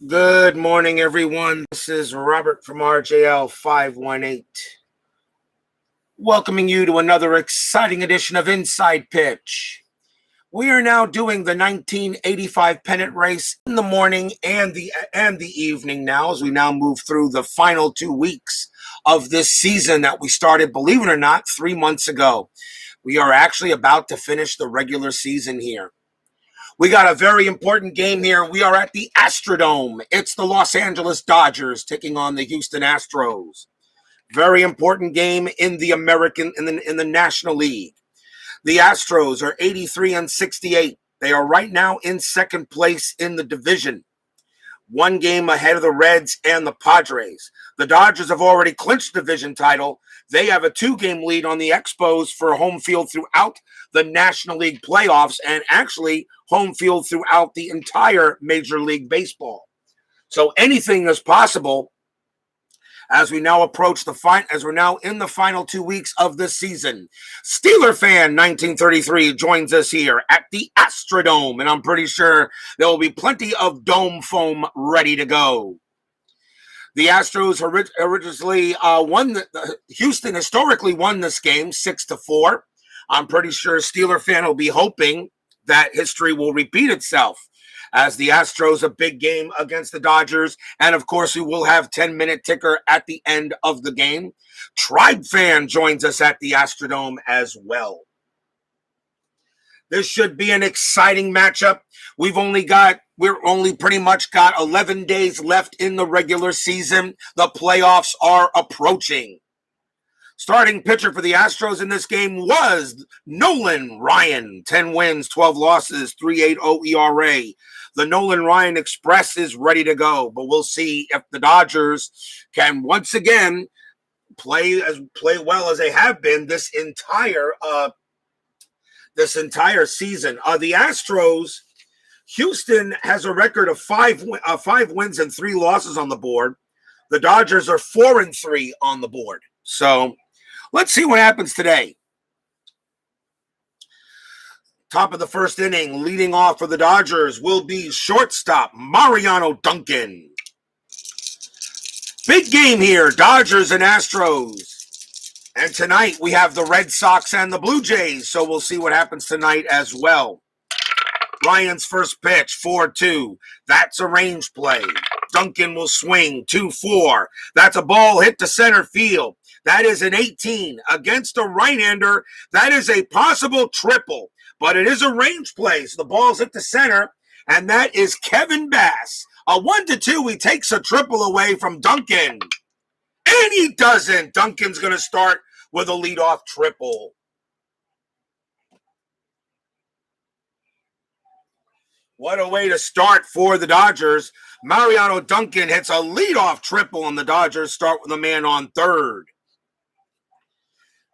Good morning, everyone. This is Robert from RJL 518, welcoming you to another exciting edition of Inside Pitch. We are now doing the 1985 pennant race in the morning and the evening now, as we now move through the final 2 weeks of this season that we started, believe it or not, 3 months ago. We are actually about to finish the regular season here. We got a very important game here. We are at the Astrodome. It's the Los Angeles Dodgers taking on the Houston Astros. Very important game in the National League. The Astros are 83-68. They are right now in second place in the division, one game ahead of the Reds and the Padres. The Dodgers have already clinched the division title. They have a 2-game lead on the Expos for home field throughout the National League playoffs, and actually home field throughout the entire Major League Baseball. So anything is possible as we now approach as we're now in the final 2 weeks of this season. Steeler fan 1933 joins us here at the Astrodome, and I'm pretty sure there will be plenty of dome foam ready to go. The Astros originally Houston historically won this game 6-4. I'm pretty sure Steeler fan will be hoping that history will repeat itself, as the Astros a big game against the Dodgers. And of course, we will have 10-minute ticker at the end of the game. Tribe fan joins us at the Astrodome as well. This should be an exciting matchup. We're only pretty much got 11 days left in the regular season. The playoffs are approaching. Starting pitcher for the Astros in this game was Nolan Ryan. 10 wins, 12 losses, 3.80 ERA. The Nolan Ryan Express is ready to go, but we'll see if the Dodgers can once again play well as they have been this entire season. The Astros, Houston has a record of 5 wins and 3 losses on the board. The Dodgers are 4-3 on the board. So let's see what happens today. Top of the first inning, leading off for the Dodgers will be shortstop Mariano Duncan. Big game here, Dodgers and Astros. And tonight we have the Red Sox and the Blue Jays, so we'll see what happens tonight as well. Ryan's first pitch, 4-2. That's a range play. Duncan will swing, 2-4. That's a ball hit to center field. That is an 18 against a right-hander. That is a possible triple, but it is a range play. So the ball's hit to center, and that is Kevin Bass. A 1-2, he takes a triple away from Duncan. And he doesn't. Duncan's going to start with a leadoff triple. What a way to start for the Dodgers. Mariano Duncan hits a leadoff triple, and the Dodgers start with a man on third.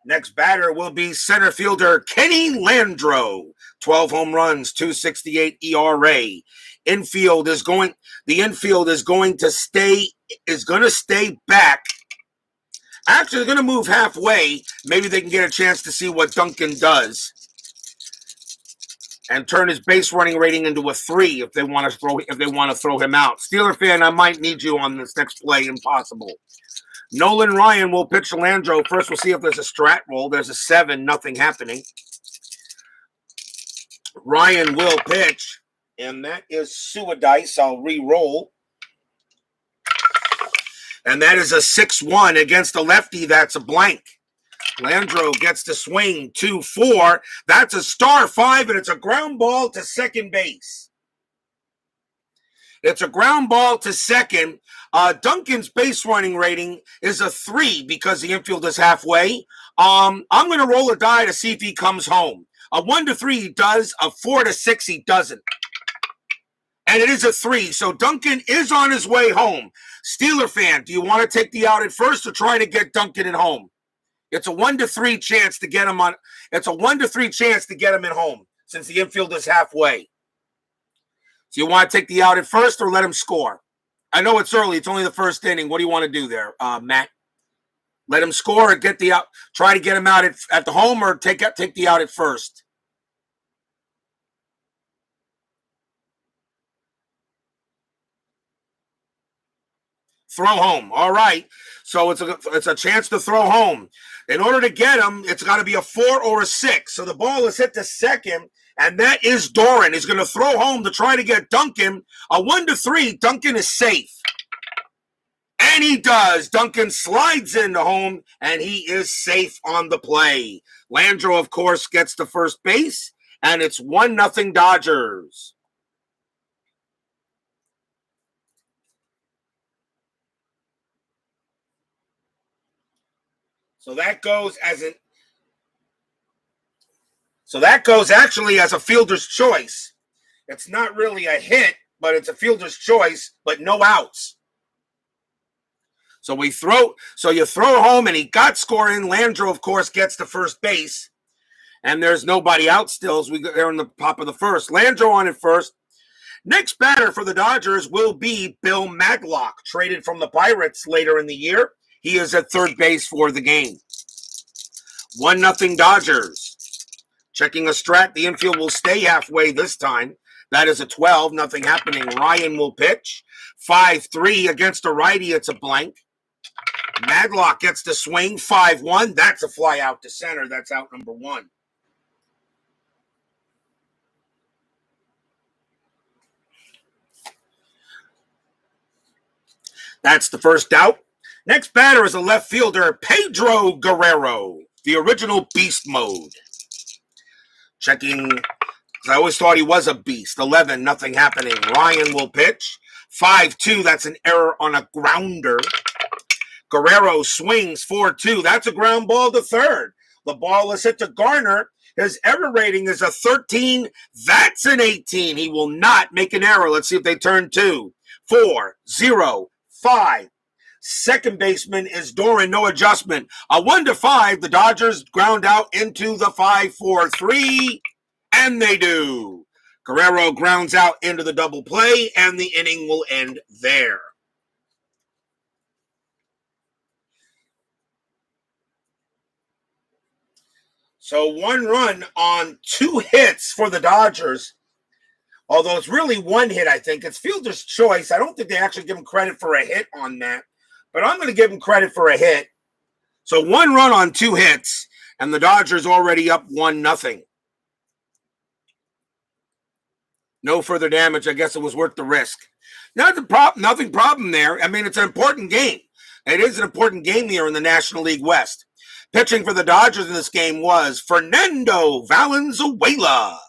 Next batter will be center fielder Kenny Landreau. 12 home runs, 2.68 ERA. The infield is going to stay back. Actually, they're going to move halfway. Maybe they can get a chance to see what Duncan does and turn his base running rating into a 3 if they want to throw him out. Steeler fan, I might need you on this next play, impossible. Nolan Ryan will pitch to Landreau. First, we'll see if there's a strat roll. There's a 7, nothing happening. Ryan will pitch, and that is Sue dice. I'll re-roll. And that is a 6-1 against the lefty. That's a blank. Landreau gets to swing, 2-4. That's a star 5, and it's a ground ball to second base. It's a ground ball to second. Duncan's base running rating is a 3 because the infield is halfway. I'm going to roll a die to see if he comes home. A 1-3 he does. A 4-6 he doesn't. And it is a 3, so Duncan is on his way home. Steeler fan, do you want to take the out at first or try to get Duncan at home? It's a 1-3 chance to get him on. It's a 1-3 chance to get him at home since the infield is halfway. So you want to take the out at first or let him score? I know it's early. It's only the first inning. What do you want to do there, Matt? Let him score or get the out? Try to get him out at the home or take the out at first? Throw home. All right. So it's a chance to throw home. In order to get him, it's got to be a 4 or a 6. So the ball is hit to second, and that is Doran. He's going to throw home to try to get Duncan. A 1-3. Duncan is safe. And he does. Duncan slides into home, and he is safe on the play. Landreau, of course, gets to first base, and it's 1-0 Dodgers. So that goes actually as a fielder's choice. It's not really a hit, but it's a fielder's choice, but no outs. So you throw home, and he got scoring. Landreau, of course, gets to first base, and there's nobody out still. They're in the top of the first. Landreau on at first. Next batter for the Dodgers will be Bill Maglock, traded from the Pirates later in the year. He is at third base for the game. 1-0 Dodgers. Checking a strat, the infield will stay halfway this time. That is a 12, nothing happening. Ryan will pitch. 5-3 against a righty, it's a blank. Maglock gets to swing. 5-1, that's a fly out to center. That's out number 1. That's the first out. Next batter is a left fielder, Pedro Guerrero, the original beast mode. Checking, I always thought he was a beast. 11, nothing happening. Ryan will pitch. 5-2, that's an error on a grounder. Guerrero swings. 4-2, that's a ground ball to third. The ball is hit to Garner. His error rating is a 13. That's an 18. He will not make an error. Let's see if they turn 2. 4, 0, 5. Second baseman is Doran, no adjustment. A 1-5, the Dodgers ground out into the 5-4-3, and they do. Guerrero grounds out into the double play, and the inning will end there. So 1 run on 2 hits for the Dodgers. Although it's really 1 hit, I think. It's fielder's choice. I don't think they actually give him credit for a hit on that. But I'm going to give him credit for a hit. So 1 run on 2 hits, and the Dodgers already up 1-0. No further damage. I guess it was worth the risk. Nothing problem there. I mean, it's an important game. It is an important game here in the National League West. Pitching for the Dodgers in this game was Fernando Valenzuela.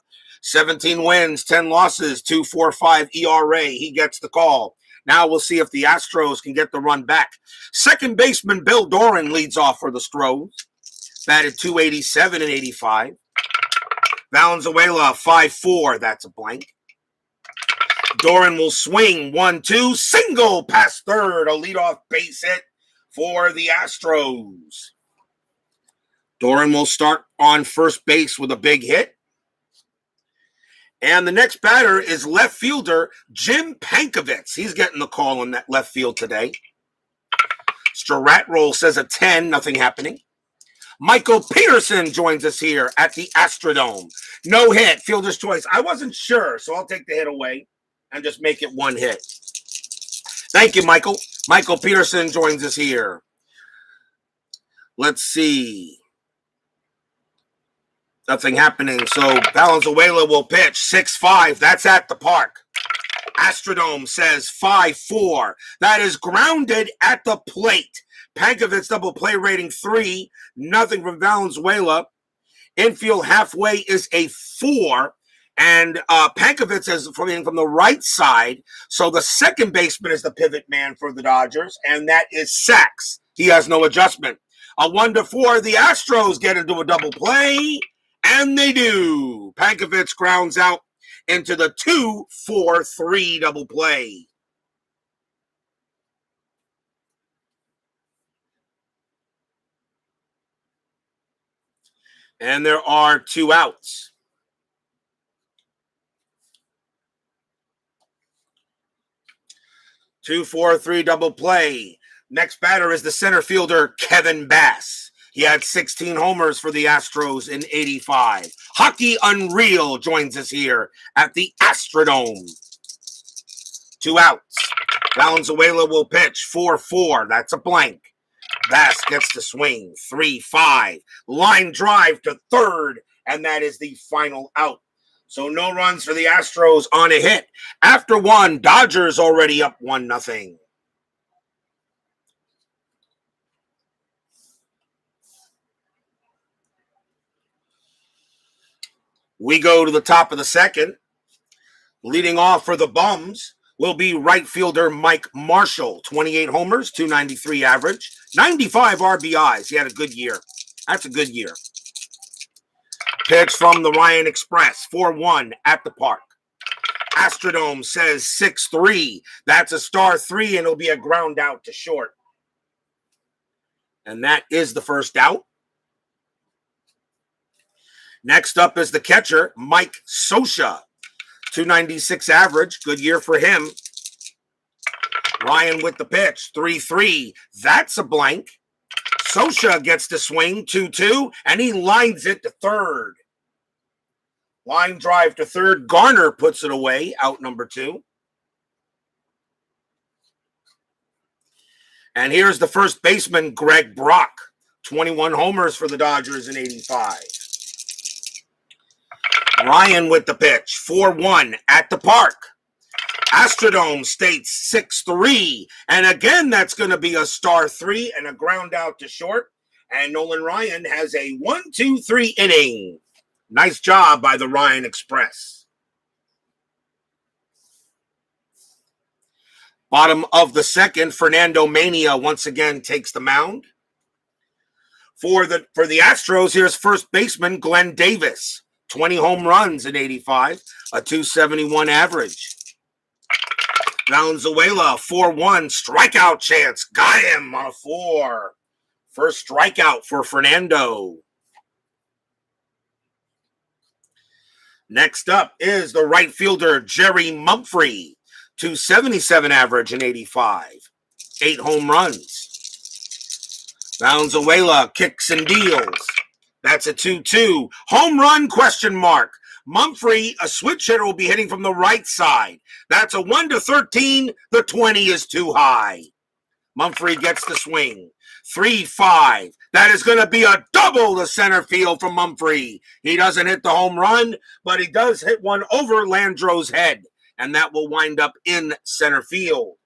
17 wins, 10 losses, 2.45 ERA. He gets the call. Now we'll see if the Astros can get the run back. Second baseman Bill Doran leads off for the Stros. Batted .287 and 85. Valenzuela 5-4. That's a blank. Doran will swing. 1-2. Single past third. A leadoff base hit for the Astros. Doran will start on first base with a big hit. And the next batter is left fielder Jim Pankovitz. He's getting the call in that left field today. Strat roll says a 10, nothing happening. Michael Peterson joins us here at the Astrodome. No hit, fielder's choice. I wasn't sure, so I'll take the hit away and just make it 1 hit. Thank you, Michael. Michael Peterson joins us here. Let's see. Nothing happening. So Valenzuela will pitch. 6-5. That's at the park. Astrodome says 5-4. That is grounded at the plate. Pankovitz double play rating 3. Nothing from Valenzuela. Infield halfway is a 4. And Pankovitz is from the right side. So the second baseman is the pivot man for the Dodgers. And that is Sachs. He has no adjustment. A 1-4. The Astros get into a double play. And they do. Pankovitz grounds out into the 2-4-3 double play. And there are 2 outs. 2-4-3 double play. Next batter is the center fielder, Kevin Bass. He had 16 homers for the Astros in 85. Hockey Unreal joins us here at the Astrodome. 2 outs. Valenzuela will pitch 4-4. That's a blank. Bass gets the swing 3-5. Line drive to third, and that is the final out. So no runs for the Astros on a hit. After one, Dodgers already up 1-0. We go to the top of the second. Leading off for the Bums will be right fielder Mike Marshall. 28 homers, 293 average, 95 RBIs. He had a good year. That's a good year. Pitch from the Ryan Express, 4-1 at the park. Astrodome says 6-3. That's a star 3, and it'll be a ground out to short. And that is the first out. Next up is the catcher, Mike Scioscia. 296 average. Good year for him. Ryan with the pitch. 3-3. That's a blank. Scioscia gets the swing. 2-2. And he lines it to third. Line drive to third. Garner puts it away. Out number 2. And here's the first baseman, Greg Brock. 21 homers for the Dodgers in 85. Ryan with the pitch, 4-1 at the park. Astrodome states 6-3. And again, that's going to be a star 3 and a ground out to short. And Nolan Ryan has a 1-2-3 inning. Nice job by the Ryan Express. Bottom of the second, Fernando Mania once again takes the mound. For the Astros, here's first baseman Glenn Davis. 20 home runs in 85, a 271 average. Valenzuela, 4-1, strikeout chance. Got him on a 4. First strikeout for Fernando. Next up is the right fielder, Jerry Mumphrey. 277 average in 85. 8 home runs. Valenzuela kicks and deals. That's a 2-2. Home run, question mark. Mumphrey, a switch hitter, will be hitting from the right side. That's a 1-13. The 20 is too high. Mumphrey gets the swing. 3-5. That is going to be a double to center field from Mumphrey. He doesn't hit the home run, but he does hit one over Landro's head, and that will wind up in center field.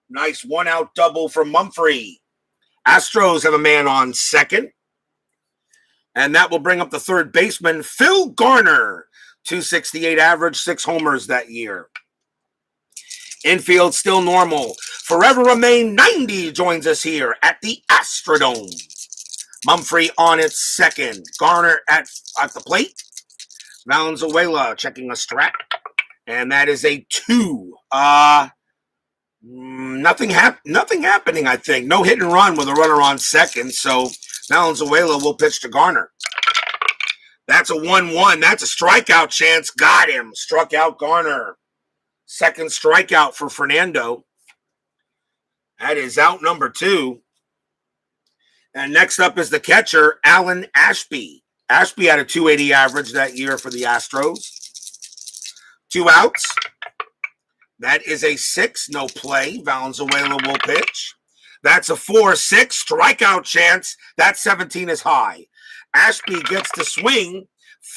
Nice one-out double from Mumphrey. Astros have a man on second. And that will bring up the third baseman, Phil Garner. 268 average, 6 homers that year. Infield still normal. Forever Remain 90 joins us here at the Astrodome. Mumphrey on its second. Garner at the plate. Valenzuela checking a strat. And that is a 2. Nothing happening, I think. No hit and run with a runner on second. So Valenzuela will pitch to Garner. That's a 1-1. That's a strikeout chance. Got him. Struck out Garner. Second strikeout for Fernando. That is out number 2. And next up is the catcher, Alan Ashby. Ashby had a 280 average that year for the Astros. 2 outs. That is a 6, no play. Valenzuela will pitch. That's a 4-6 strikeout chance. That 17 is high. Ashby gets the swing.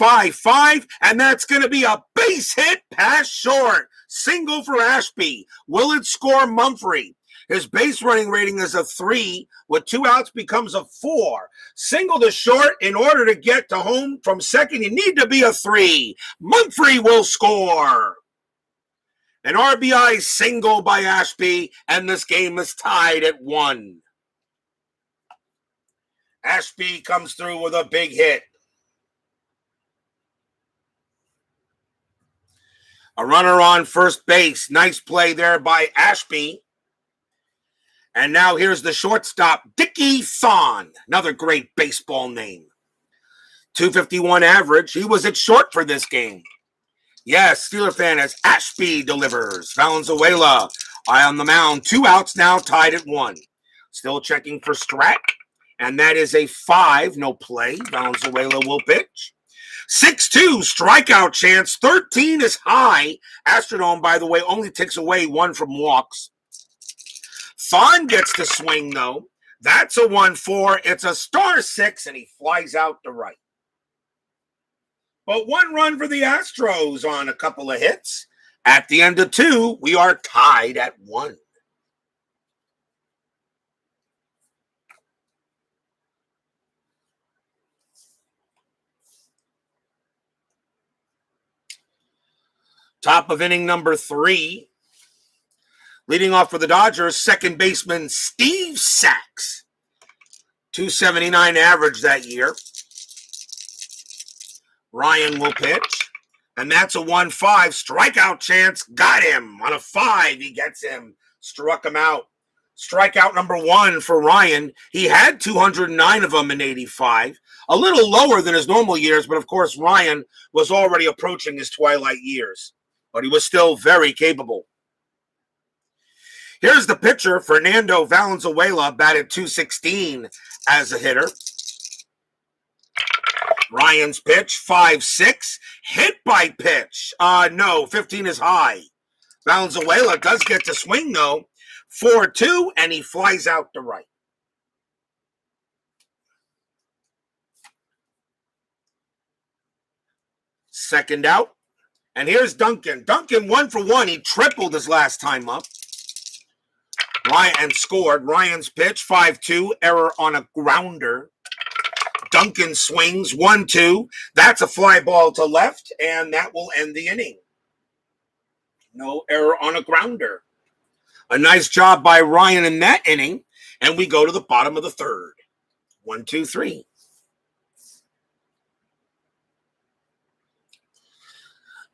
5-5, and that's going to be a base hit past short. Single for Ashby. Will it score Mumphrey? His base running rating is a 3. With 2 outs becomes a 4. Single to short. In order to get to home from second, you need to be a 3. Mumphrey will score. An RBI single by Ashby, and this game is tied at 1. Ashby comes through with a big hit. A runner on first base. Nice play there by Ashby. And now here's the shortstop, Dickie Thon. Another great baseball name. 251 average. He was at short for this game. Yes, Steeler fan as Ashby delivers. Valenzuela, eye on the mound. 2 outs now, tied at 1. Still checking for Strat. And that is a 5, no play. Valenzuela will pitch. 6-2, strikeout chance. 13 is high. Astrodome, by the way, only takes away 1 from walks. Thon gets to swing, though. That's a 1-4. It's a star 6, and he flies out to right. But 1 run for the Astros on a couple of hits. At the end of 2, we are tied at 1. Top of inning number 3. Leading off for the Dodgers, second baseman Steve Sax. 279 average that year. Ryan will pitch. And that's a 1-5. Strikeout chance. Got him. On a 5, he gets him. Struck him out. Strikeout number 1 for Ryan. He had 209 of them in 85. A little lower than his normal years, but of course Ryan was already approaching his twilight years. But he was still very capable. Here's the pitcher, Fernando Valenzuela, batted .216 as a hitter. Ryan's pitch, 5-6, hit by pitch. No, 15 is high. Valenzuela does get to swing, though. 4-2, and he flies out to right. Second out. And here's Duncan. Duncan 1 for 1. He tripled his last time up. Ryan scored. Ryan's pitch, 5-2, error on a grounder. Duncan swings, 1-2. That's a fly ball to left, and that will end the inning. No error on a grounder. A nice job by Ryan in that inning, and we go to the bottom of the third. 1-2-3.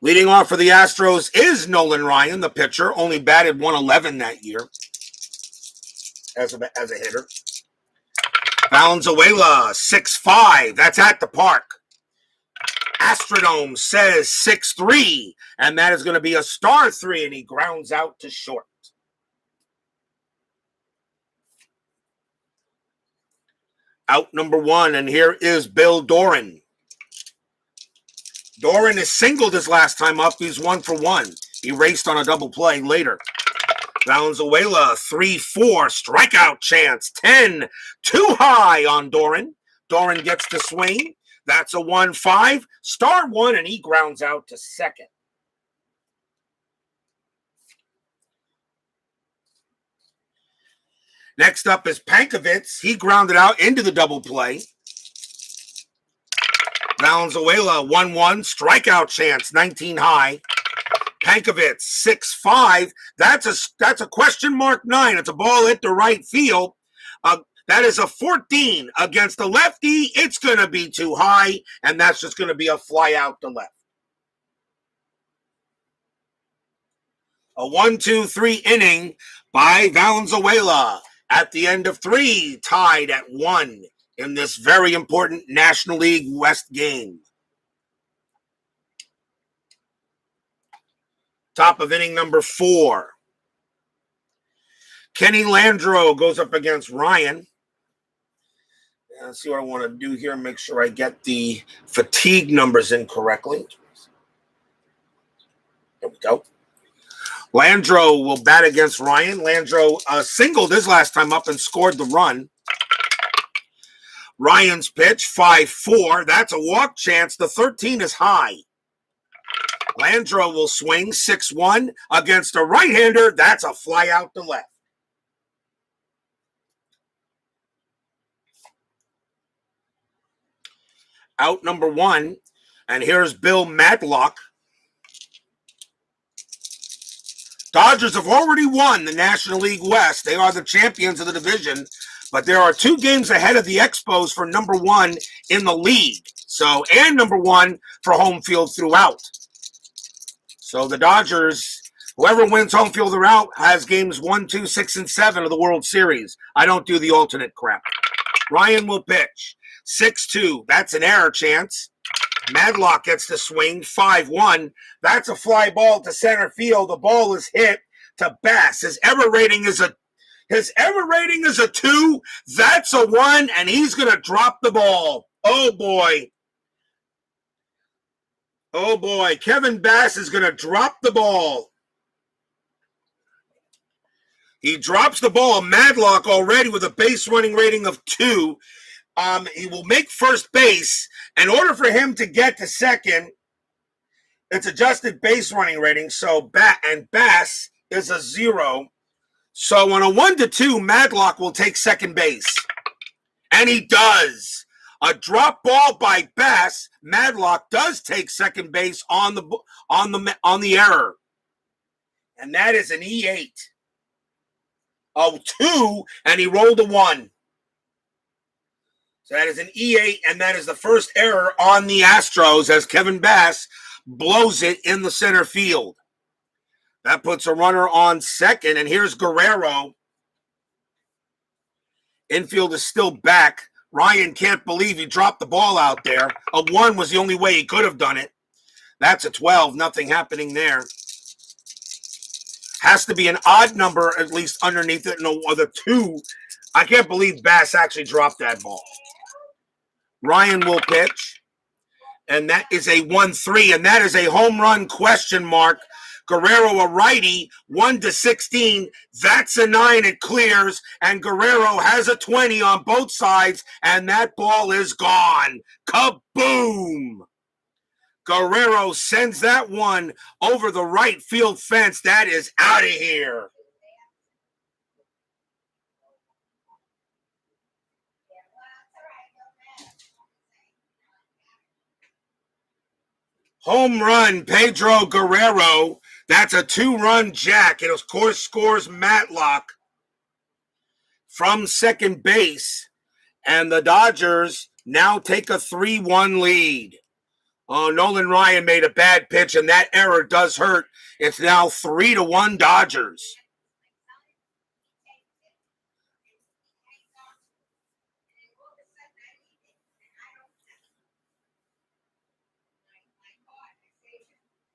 Leading off for the Astros is Nolan Ryan, the pitcher. Only batted .111 that year as a hitter. Valenzuela, 6-5. That's at the park. Astrodome says 6-3, and that is going to be a star 3, and he grounds out to short. Out number 1, and here is Bill Doran. Doran has singled his last time up. He's 1 for 1. He raced on a double play later. Valenzuela, 3-4, strikeout chance, 10, too high on Doran. Doran gets to swing. That's a 1-5, star 1, and he grounds out to second. Next up is Pankovitz. He grounded out into the double play. Valenzuela, 1-1, strikeout chance, 19 high. Pankovitz, 6-5. That's a question mark 9. It's a ball hit to right field. That is a 14 against the lefty. It's going to be too high, and that's just going to be a fly out to left. A 1-2-3 inning by Valenzuela. At the end of 3, tied at 1 in this very important National League West game. Top of inning number 4. Kenny Landreau goes up against Ryan. Let's see what I want to do here. Make sure I get the fatigue numbers in correctly. There we go. Landreau will bat against Ryan. Landreau singled his last time up and scored the run. Ryan's pitch, 5-4. That's a walk chance. The 13 is high. Landreau will swing, 6-1 against a right-hander. That's a fly out to left. Out number 1, and here's Bill Madlock. Dodgers have already won the National League West. They are the champions of the division, but there are 2 games ahead of the Expos for number 1 in the league. So, and number 1 for home field throughout. So the Dodgers, whoever wins home field throughout, has games 1, 2, 6, and 7 of the World Series. I don't do the alternate crap. Ryan will pitch. 6-2. That's an error chance. Madlock gets the swing, 5-1. That's a fly ball to center field. The ball is hit to Bass. His error rating is a 2. That's a 1, and he's going to drop the ball. Oh, boy. Oh boy, Kevin Bass is going to drop the ball. He drops the ball. Madlock already with a base running rating of 2. He will make first base. In order for him to get to second, it's adjusted base running rating. So Bass is a 0. So on a 1-2, Madlock will take second base. And he does. A drop ball by Bass. Madlock does take second base on the error. And that is an E8. Oh, 2, and he rolled a 1. So that is an E8, and that is the first error on the Astros as Kevin Bass blows it in the center field. That puts a runner on second, and here's Guerrero. Infield is still back. Ryan can't believe he dropped the ball out there. A 1 was the only way he could have done it. That's a 12. Nothing happening there. Has to be an odd number at least underneath it. No other 2. I can't believe Bass actually dropped that ball. Ryan will pitch. And that is a 1-3. And that is a home run question mark. Guerrero a righty, 1-16. That's a 9. It clears. And Guerrero has a 20 on both sides. And that ball is gone. Kaboom! Guerrero sends that one over the right field fence. That is out of here. Home run, Pedro Guerrero. That's a 2-run jack. It of course scores Matlock from second base. And the Dodgers now take a 3-1 lead. Oh, Nolan Ryan made a bad pitch, and that error does hurt. It's now 3-1 Dodgers.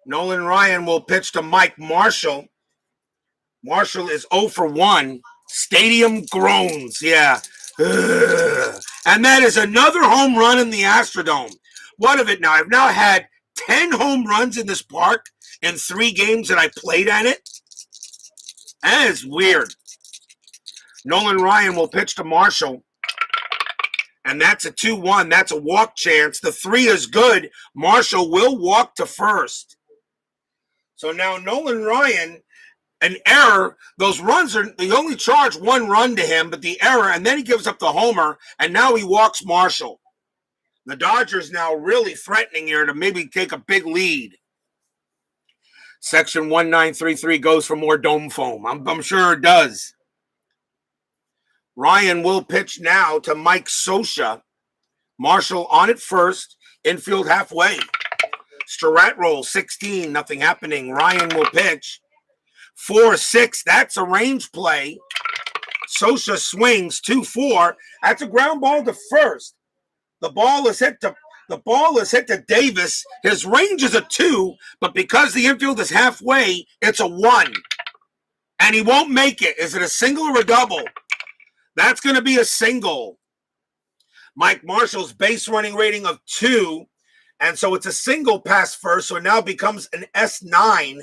Nolan Ryan will pitch to Mike Marshall. Marshall is 0 for 1. Stadium groans. Yeah. Ugh. And that is another home run in the Astrodome. What of it now? I've now had 10 home runs in this park in 3 games that I played at it. That is weird. Nolan Ryan will pitch to Marshall. And that's a 2-1. That's a walk chance. The 3 is good. Marshall will walk to first. So now Nolan Ryan, an error. Those runs are, they only charge 1 run to him, but the error, and then he gives up the homer, and now he walks Marshall. The Dodgers now really threatening here to maybe take a big lead. Section 1933 goes for more dome foam. I'm sure it does. Ryan will pitch now to Mike Scioscia. Marshall on it first. Infield halfway. Strat roll 16. Nothing happening. Ryan will pitch. 4-6. That's a range play. Scioscia swings 2-4. That's a ground ball to first. The ball is hit to Davis. His range is a 2, but because the infield is halfway, it's a 1. And he won't make it. Is it a single or a double? That's going to be a single. Mike Marshall's base running rating of 2. And so it's a single pass first. So it now becomes an S9.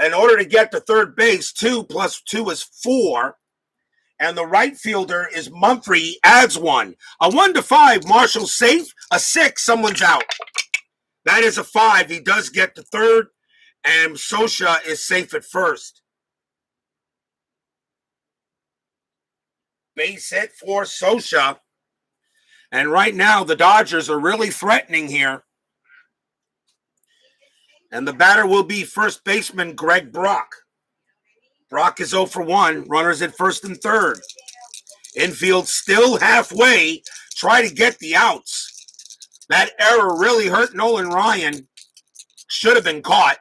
In order to get to third base, 2 plus 2 is 4. And the right fielder is Mumphrey, adds 1. A 1-5, Marshall's safe. A 6, someone's out. That is a 5. He does get to third. And Scioscia is safe at first. Base hit for Scioscia. And right now, the Dodgers are really threatening here. And the batter will be first baseman Greg Brock. Brock is 0 for 1. Runners at first and third. Infield still halfway. Try to get the outs. That error really hurt Nolan Ryan. Should have been caught.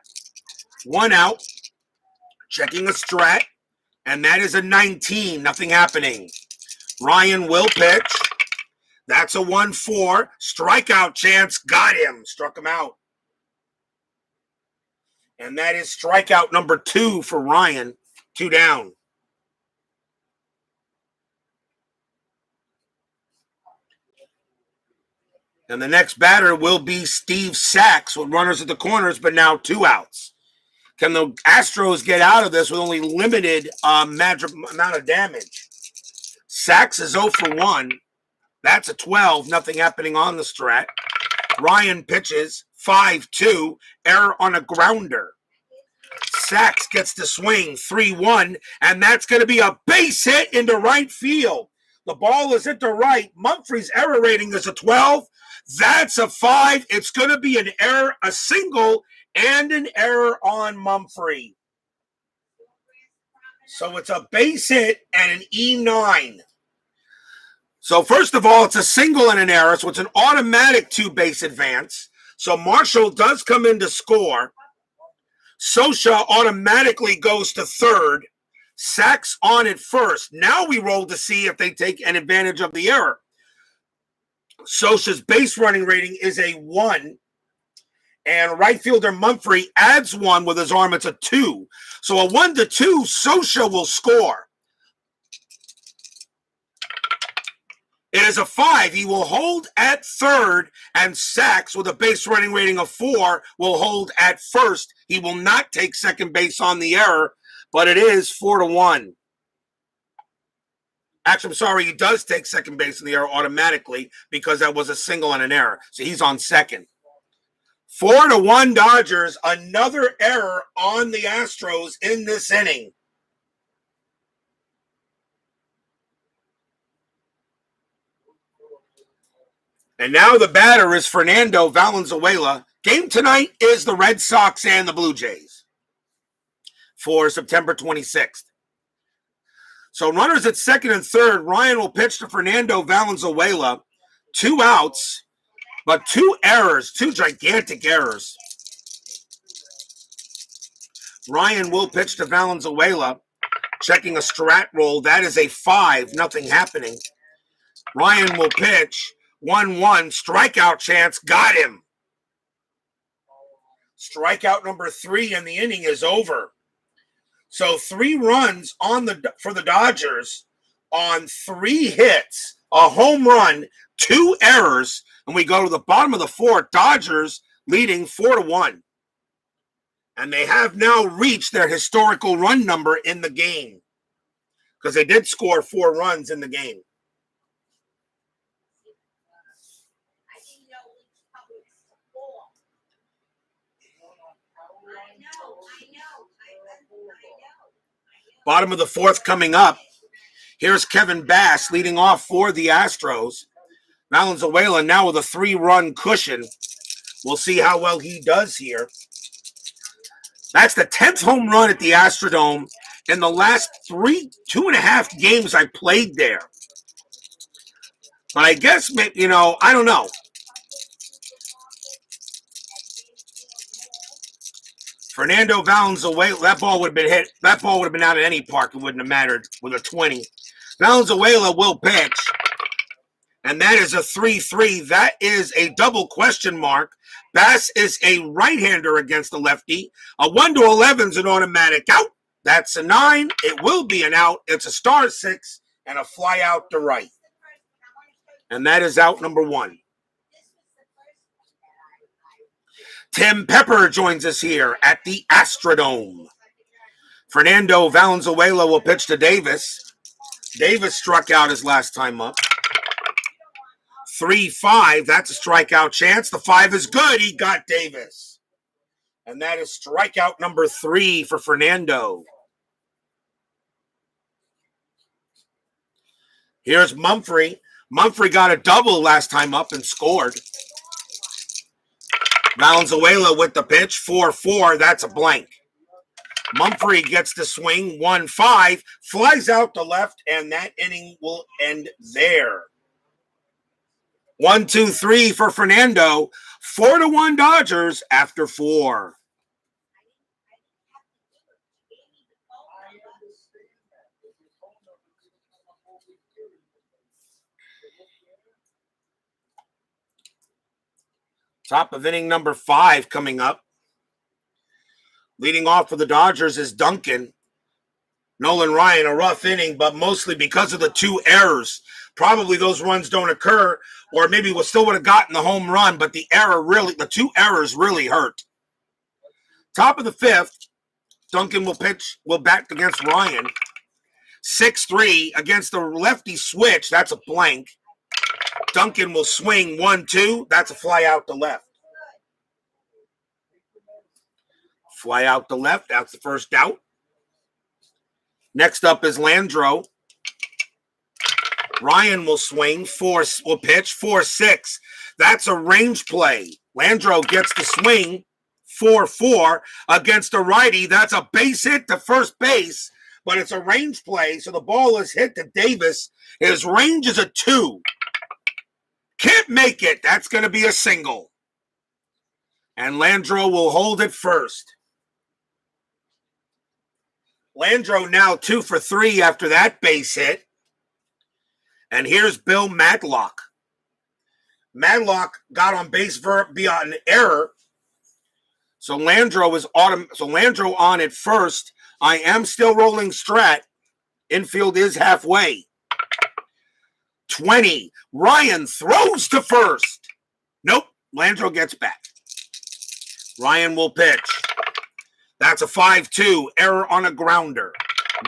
1 out. Checking a strat. And that is a 19. Nothing happening. Ryan will pitch. That's a 1-4. Strikeout chance. Got him. Struck him out. And that is strikeout number 2 for Ryan. 2 down. And the next batter will be Steve Sachs with runners at the corners, but now 2 outs. Can the Astros get out of this with only limited amount of damage? Sachs is 0 for 1. That's a 12. Nothing happening on the strat. Ryan pitches 5-2. Error on a grounder. Sachs gets the swing 3-1, and that's going to be a base hit into right field. The ball is into right. Mumphrey's error rating is a 12. That's a 5. It's going to be an error, a single, and an error on Mumphrey. So it's a base hit and an E9. So first of all, it's a single and an error, so it's an automatic 2-base advance. So Marshall does come in to score. Sosha automatically goes to third. Sachs on at first. Now we roll to see if they take an advantage of the error. Sosha's base running rating is a 1. And right fielder Mumphrey adds 1 with his arm. It's a 2. So a 1-2, Sosha will score. It is a 5. He will hold at third, and Sachs, with a base running rating of 4, will hold at first. He will not take second base on the error, but it is 4-1. Actually, I'm sorry, he does take second base in the error automatically because that was a single and an error. So he's on second. 4-1 Dodgers, another error on the Astros in this inning. And now the batter is Fernando Valenzuela. Game tonight is the Red Sox and the Blue Jays for September 26th. So runners at second and third. Ryan will pitch to Fernando Valenzuela. 2 outs, but 2 errors, 2 gigantic errors. Ryan will pitch to Valenzuela, checking a strat roll. That is a 5, nothing happening. Ryan will pitch. 1-1, strikeout chance, got him. Strikeout number 3 in the inning is over. So 3 runs for the Dodgers on 3 hits, a home run, 2 errors, and we go to the bottom of the 4th. Dodgers leading 4-1. And they have now reached their historical run number in the game because they did score 4 runs in the game. Bottom of the 4th coming up. Here's Kevin Bass leading off for the Astros. Valenzuela now with a 3-run cushion. We'll see how well he does here. That's the 10th home run at the Astrodome in the last 2.5 games I played there. But I guess, I don't know. Fernando Valenzuela, that ball would have been hit. That ball would have been out at any park. It wouldn't have mattered with a 20. Valenzuela will pitch. And that is a 3-3. That is a double question mark. Bass is a right-hander against the lefty. A 1-11 is an automatic out. That's a 9. It will be an out. It's a star 6 and a fly out to right. And that is out number 1. Tim Pepper joins us here at the Astrodome. Fernando Valenzuela will pitch to Davis. Davis struck out his last time up. 3-5, that's a strikeout chance. The 5 is good. He got Davis. And that is strikeout number 3 for Fernando. Here's Mumphrey. Mumphrey got a double last time up and scored. Valenzuela with the pitch, 4-4, that's a blank. Mumphrey gets the swing, 1-5, flies out to left, and that inning will end there. 1-2-3 for Fernando. 4-1 Dodgers after 4. Top of inning number 5 coming up. Leading off for the Dodgers is Duncan. Nolan Ryan, a rough inning, but mostly because of the 2 errors. Probably those runs don't occur, or maybe we still would have gotten the home run, but the 2 errors really hurt. Top of the 5th, Duncan will bat against Ryan. 6-3 against the lefty switch. That's a blank. Duncan will swing 1-2. That's a fly out to left. Fly out to left. That's the first out. Next up is Landro. Ryan will swing. Will pitch 4-6. That's a range play. Landro gets the swing 4-4 against a righty. That's a base hit to first base, but it's a range play, so the ball is hit to Davis. His range is a 2. Can't make it. That's going to be a single. And Landro will hold it first. Landro now 2 for 3 after that base hit. And here's Bill Matlock. Matlock got on base via an error. So Landro on at first. I am still rolling Strat. Infield is halfway. 20. Ryan throws to first. Nope. Landro gets back. Ryan will pitch. That's a 5-2. Error on a grounder.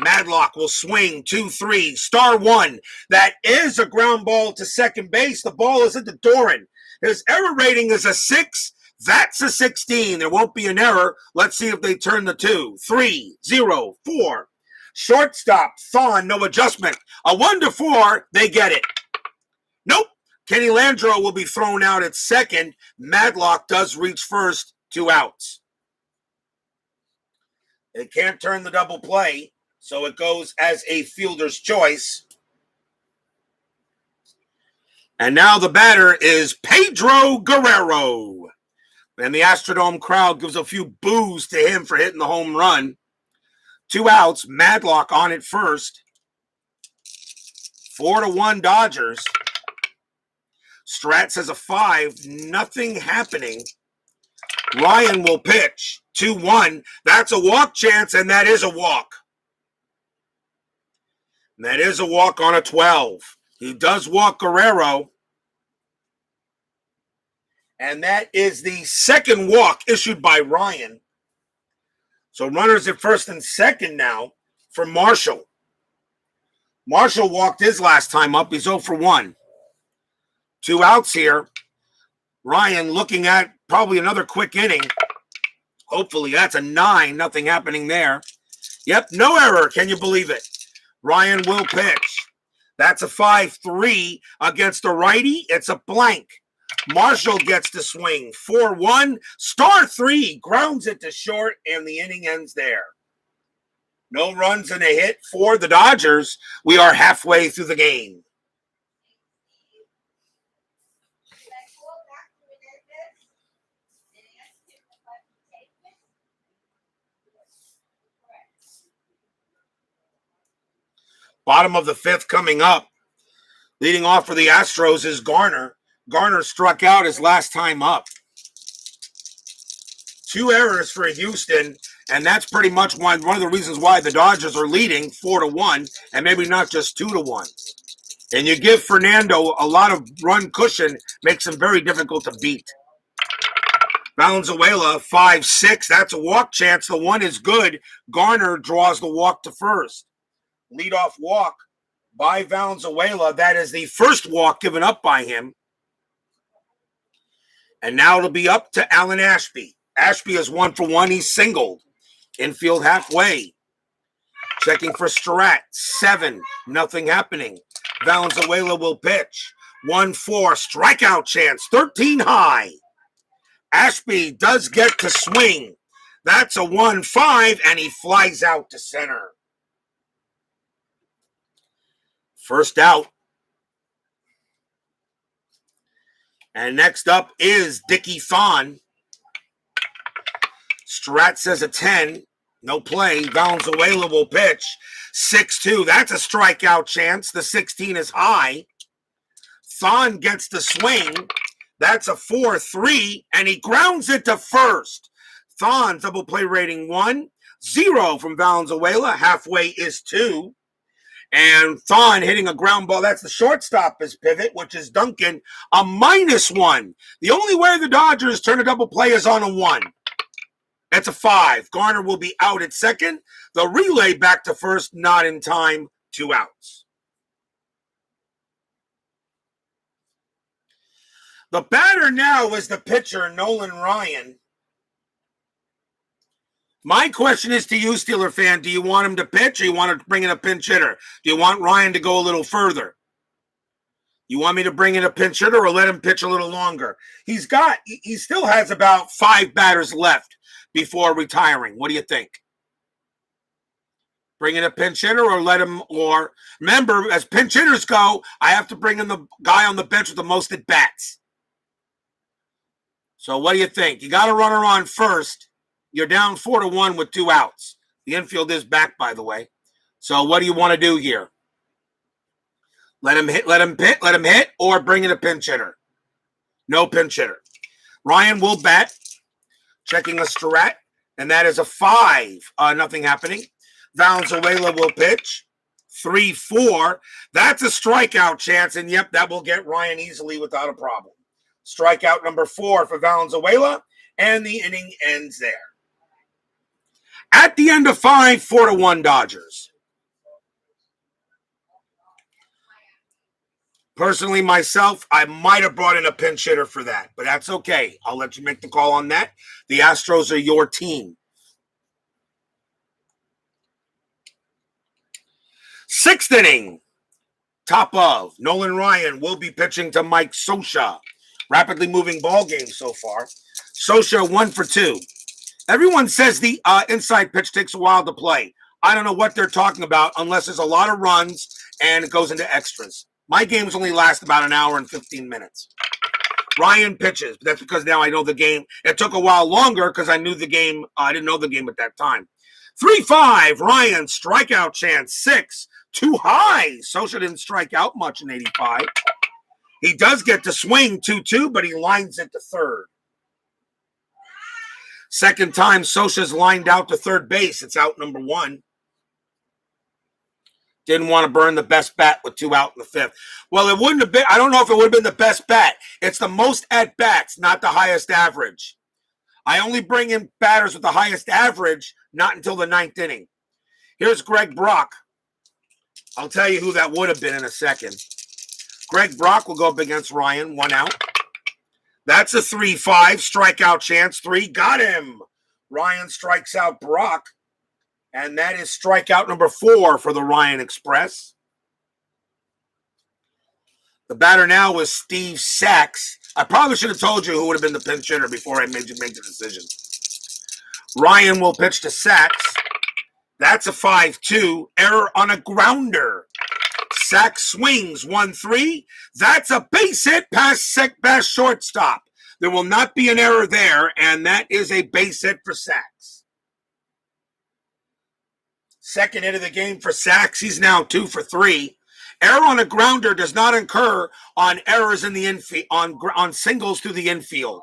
Matlock will swing 2-3. Star 1. That is a ground ball to second base. The ball is into Doran. His error rating is a 6. That's a 16. There won't be an error. Let's see if they turn the 2. 3-0-4. Shortstop, Thon, no adjustment. A 1-4, they get it. Nope. Kenny Landro will be thrown out at second. Matlock does reach first. 2 outs. They can't turn the double play, so it goes as a fielder's choice. And now the batter is Pedro Guerrero. And the Astrodome crowd gives a few boos to him for hitting the home run. 2 outs, Matlock on it first. 4-1 Dodgers. Strat says a 5, nothing happening. Ryan will pitch. 2-1. That's a walk chance, and that is a walk. And that is a walk on a 12. He does walk Guerrero. And that is the second walk issued by Ryan. So runners at first and second now for Marshall. Marshall walked his last time up. He's 0 for 1. 2 outs here. Ryan looking at probably another quick inning. Hopefully that's a 9. Nothing happening there. Yep, no error. Can you believe it? Ryan will pitch. That's a 5-3 against a righty. It's a blank. Marshall gets to swing. 4-1. Star 3 grounds it to short, and the inning ends there. No runs and a hit for the Dodgers. We are halfway through the game. Bottom of the 5th coming up. Leading off for the Astros is Garner. Garner struck out his last time up. 2 errors for Houston, and that's pretty much one of the reasons why the Dodgers are leading 4-1, and maybe not just 2-1. And you give Fernando a lot of run cushion, makes him very difficult to beat. Valenzuela, 5-6. That's a walk chance. The 1 is good. Garner draws the walk to first. Leadoff walk by Valenzuela. That is the first walk given up by him. And now it'll be up to Alan Ashby. Ashby is 1 for 1. He's singled. Infield halfway. Checking for Strat. 7. Nothing happening. Valenzuela will pitch. 1-4. Strikeout chance. 13 high. Ashby does get to swing. That's a 1-5, and he flies out to center. First out. And next up is Dickie Thon. Strat says a 10. No play. Valenzuela will pitch. 6-2. That's a strikeout chance. The 16 is high. Thon gets the swing. That's a 4-3, and he grounds it to first. Thon, double play rating 1. 0 from Valenzuela. Halfway is 2. And Thon hitting a ground ball. That's the shortstop is pivot, which is Duncan, a -1. The only way the Dodgers turn a double play is on a 1. That's a 5. Garner will be out at second. The relay back to first, not in time, 2 outs. The batter now is the pitcher, Nolan Ryan. My question is to you, Steeler fan. Do you want him to pitch or you want to bring in a pinch hitter? Do you want Ryan to go a little further? You want me to bring in a pinch hitter or let him pitch a little longer? He still has about 5 batters left before retiring. What do you think? Bring in a pinch hitter or let him, or remember, as pinch hitters go, I have to bring in the guy on the bench with the most at bats. So what do you think? You got a runner on first. You're down 4-1 with 2 outs. The infield is back, by the way. So what do you want to do here? Let him hit, or bring in a pinch hitter. No pinch hitter. Ryan will bat, checking a strat, and that is a 5. Nothing happening. Valenzuela will pitch. 3-4. That's a strikeout chance, and yep, that will get Ryan easily without a problem. Strikeout number 4 for Valenzuela, and the inning ends there. At the end of 5, 4-1 Dodgers. Personally, myself, I might have brought in a pinch hitter for that, but that's okay. I'll let you make the call on that. The Astros are your team. 6th inning. Top of. Nolan Ryan will be pitching to Mike Scioscia. Rapidly moving ball game so far. Scioscia 1 for 2. Everyone says the inside pitch takes a while to play. I don't know what they're talking about unless there's a lot of runs and it goes into extras. My games only last about an hour and 15 minutes. Ryan pitches, but that's because now I know the game. It took a while longer because I knew the game. I didn't know the game at that time. 3-5, Ryan, strikeout chance, 6. Too high. Scioscia didn't strike out much in 85. He does get to swing 2-2, but he lines it to third. Second time Scioscia's lined out to third base. It's out number 1. Didn't want to burn the best bat with 2 out in the 5th. Well, it wouldn't have been. I don't know if it would have been the best bat. It's the most at bats, not the highest average. I only bring in batters with the highest average, not until the 9th inning. Here's Greg Brock. I'll tell you who that would have been in a second. Greg Brock will go up against Ryan, 1 out. That's a 3-5, strikeout chance, 3. Got him. Ryan strikes out Brock. And that is strikeout number 4 for the Ryan Express. The batter now is Steve Sachs. I probably should have told you who would have been the pinch hitter before I made you make the decision. Ryan will pitch to Sachs. That's a 5-2. Error on a grounder. Sachs swings 1-3. That's a base hit past shortstop. There will not be an error there, and that is a base hit for Sachs. Second hit of the game for Sachs. He's now 2 for 3. Error on a grounder does not occur on errors in the infield, on singles through the infield.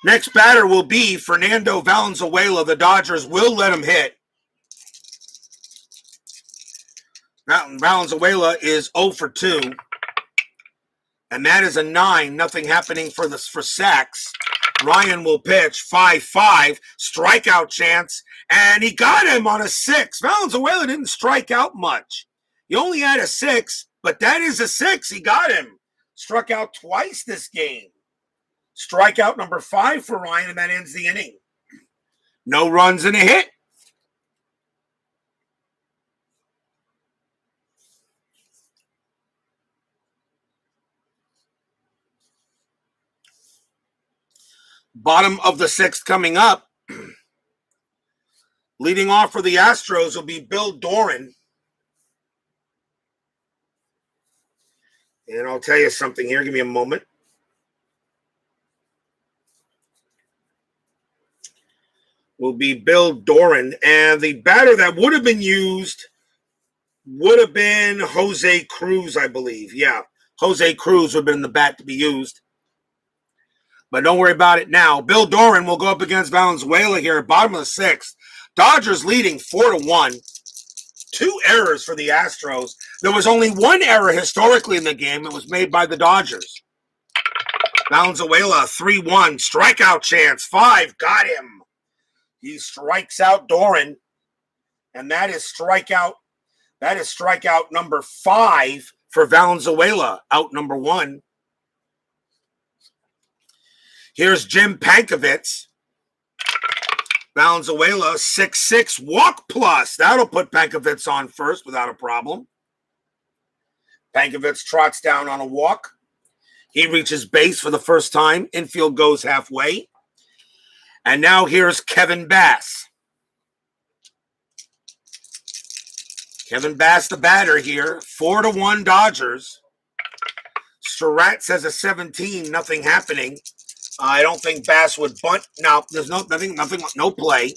Next batter will be Fernando Valenzuela. The Dodgers will let him hit. Valenzuela is 0 for 2. And that is a 9. Nothing happening for Sachs. Ryan will pitch 5-5. Strikeout chance. And he got him on a 6. Valenzuela didn't strike out much. He only had a 6, but that is a 6. He got him. Struck out twice this game. Strikeout number 5 for Ryan, and that ends the inning. No runs and a hit. Bottom of the 6th coming up. Leading off for the Astros will be Bill Doran. And I'll tell you something here. Give me a moment. Will be Bill Doran. And the batter that would have been used would have been Jose Cruz, I believe. Yeah, Jose Cruz would have been the bat to be used. But don't worry about it now. Bill Doran will go up against Valenzuela here at bottom of the sixth. Dodgers leading 4-1. 2 errors for the Astros. There was only 1 error historically in the game. It was made by the Dodgers. Valenzuela, 3-1. Strikeout chance. 5. Got him. He strikes out Doran. And that is strikeout number 5 for Valenzuela. Out number 1. Here's Jim Pankovitz. Valenzuela, 6-6, walk plus. That'll put Pankovitz on first without a problem. Pankovitz trots down on a walk. He reaches base for the first time. Infield goes halfway. And now here's Kevin Bass. Kevin Bass, the batter here. 4-1 Dodgers. Surratt says a 17, nothing happening. I don't think Bass would bunt. No, there's nothing, no play.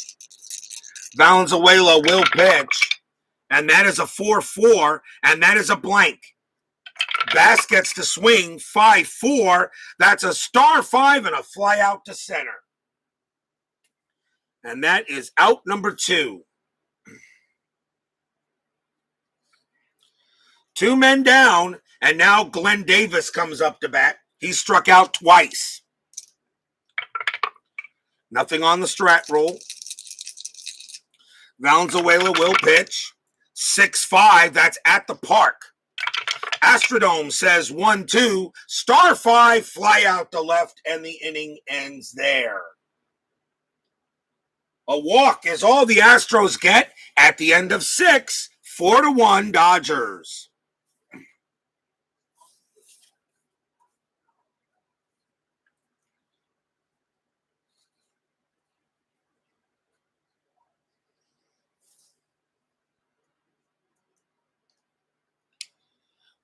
Valenzuela will pitch, and that is a 4-4, and that is a blank. Bass gets to swing 5-4. That's a star 5 and a fly out to center. And that is out number 2. 2 men down, and now Glenn Davis comes up to bat. He struck out twice. Nothing on the strat roll. Valenzuela will pitch. 6-5, that's at the park. Astrodome says 1-2, star 5, fly out to left, and the inning ends there. A walk is all the Astros get at the end of 6, 4-1 Dodgers.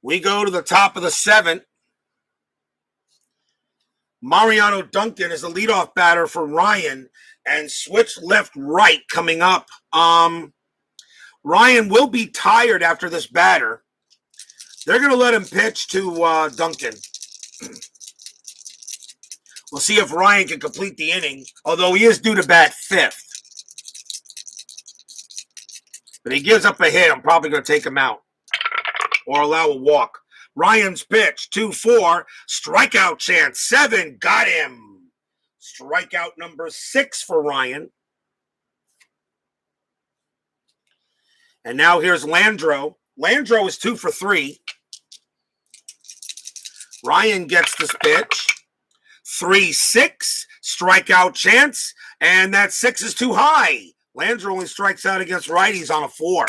We go to the top of the 7th. Mariano Duncan is the leadoff batter for Ryan, and switch left-right coming up. Ryan will be tired after this batter. They're going to let him pitch to Duncan. We'll see if Ryan can complete the inning, although he is due to bat 5th. But he gives up a hit. I'm probably going to take him out or allow a walk. Ryan's pitch, 2-4, strikeout chance, 7, got him. Strikeout number 6 for Ryan. And now here's Landro. Landro is 2 for 3. Ryan gets this pitch, 3-6, strikeout chance, and that 6 is too high. Landro only strikes out against righties on a 4.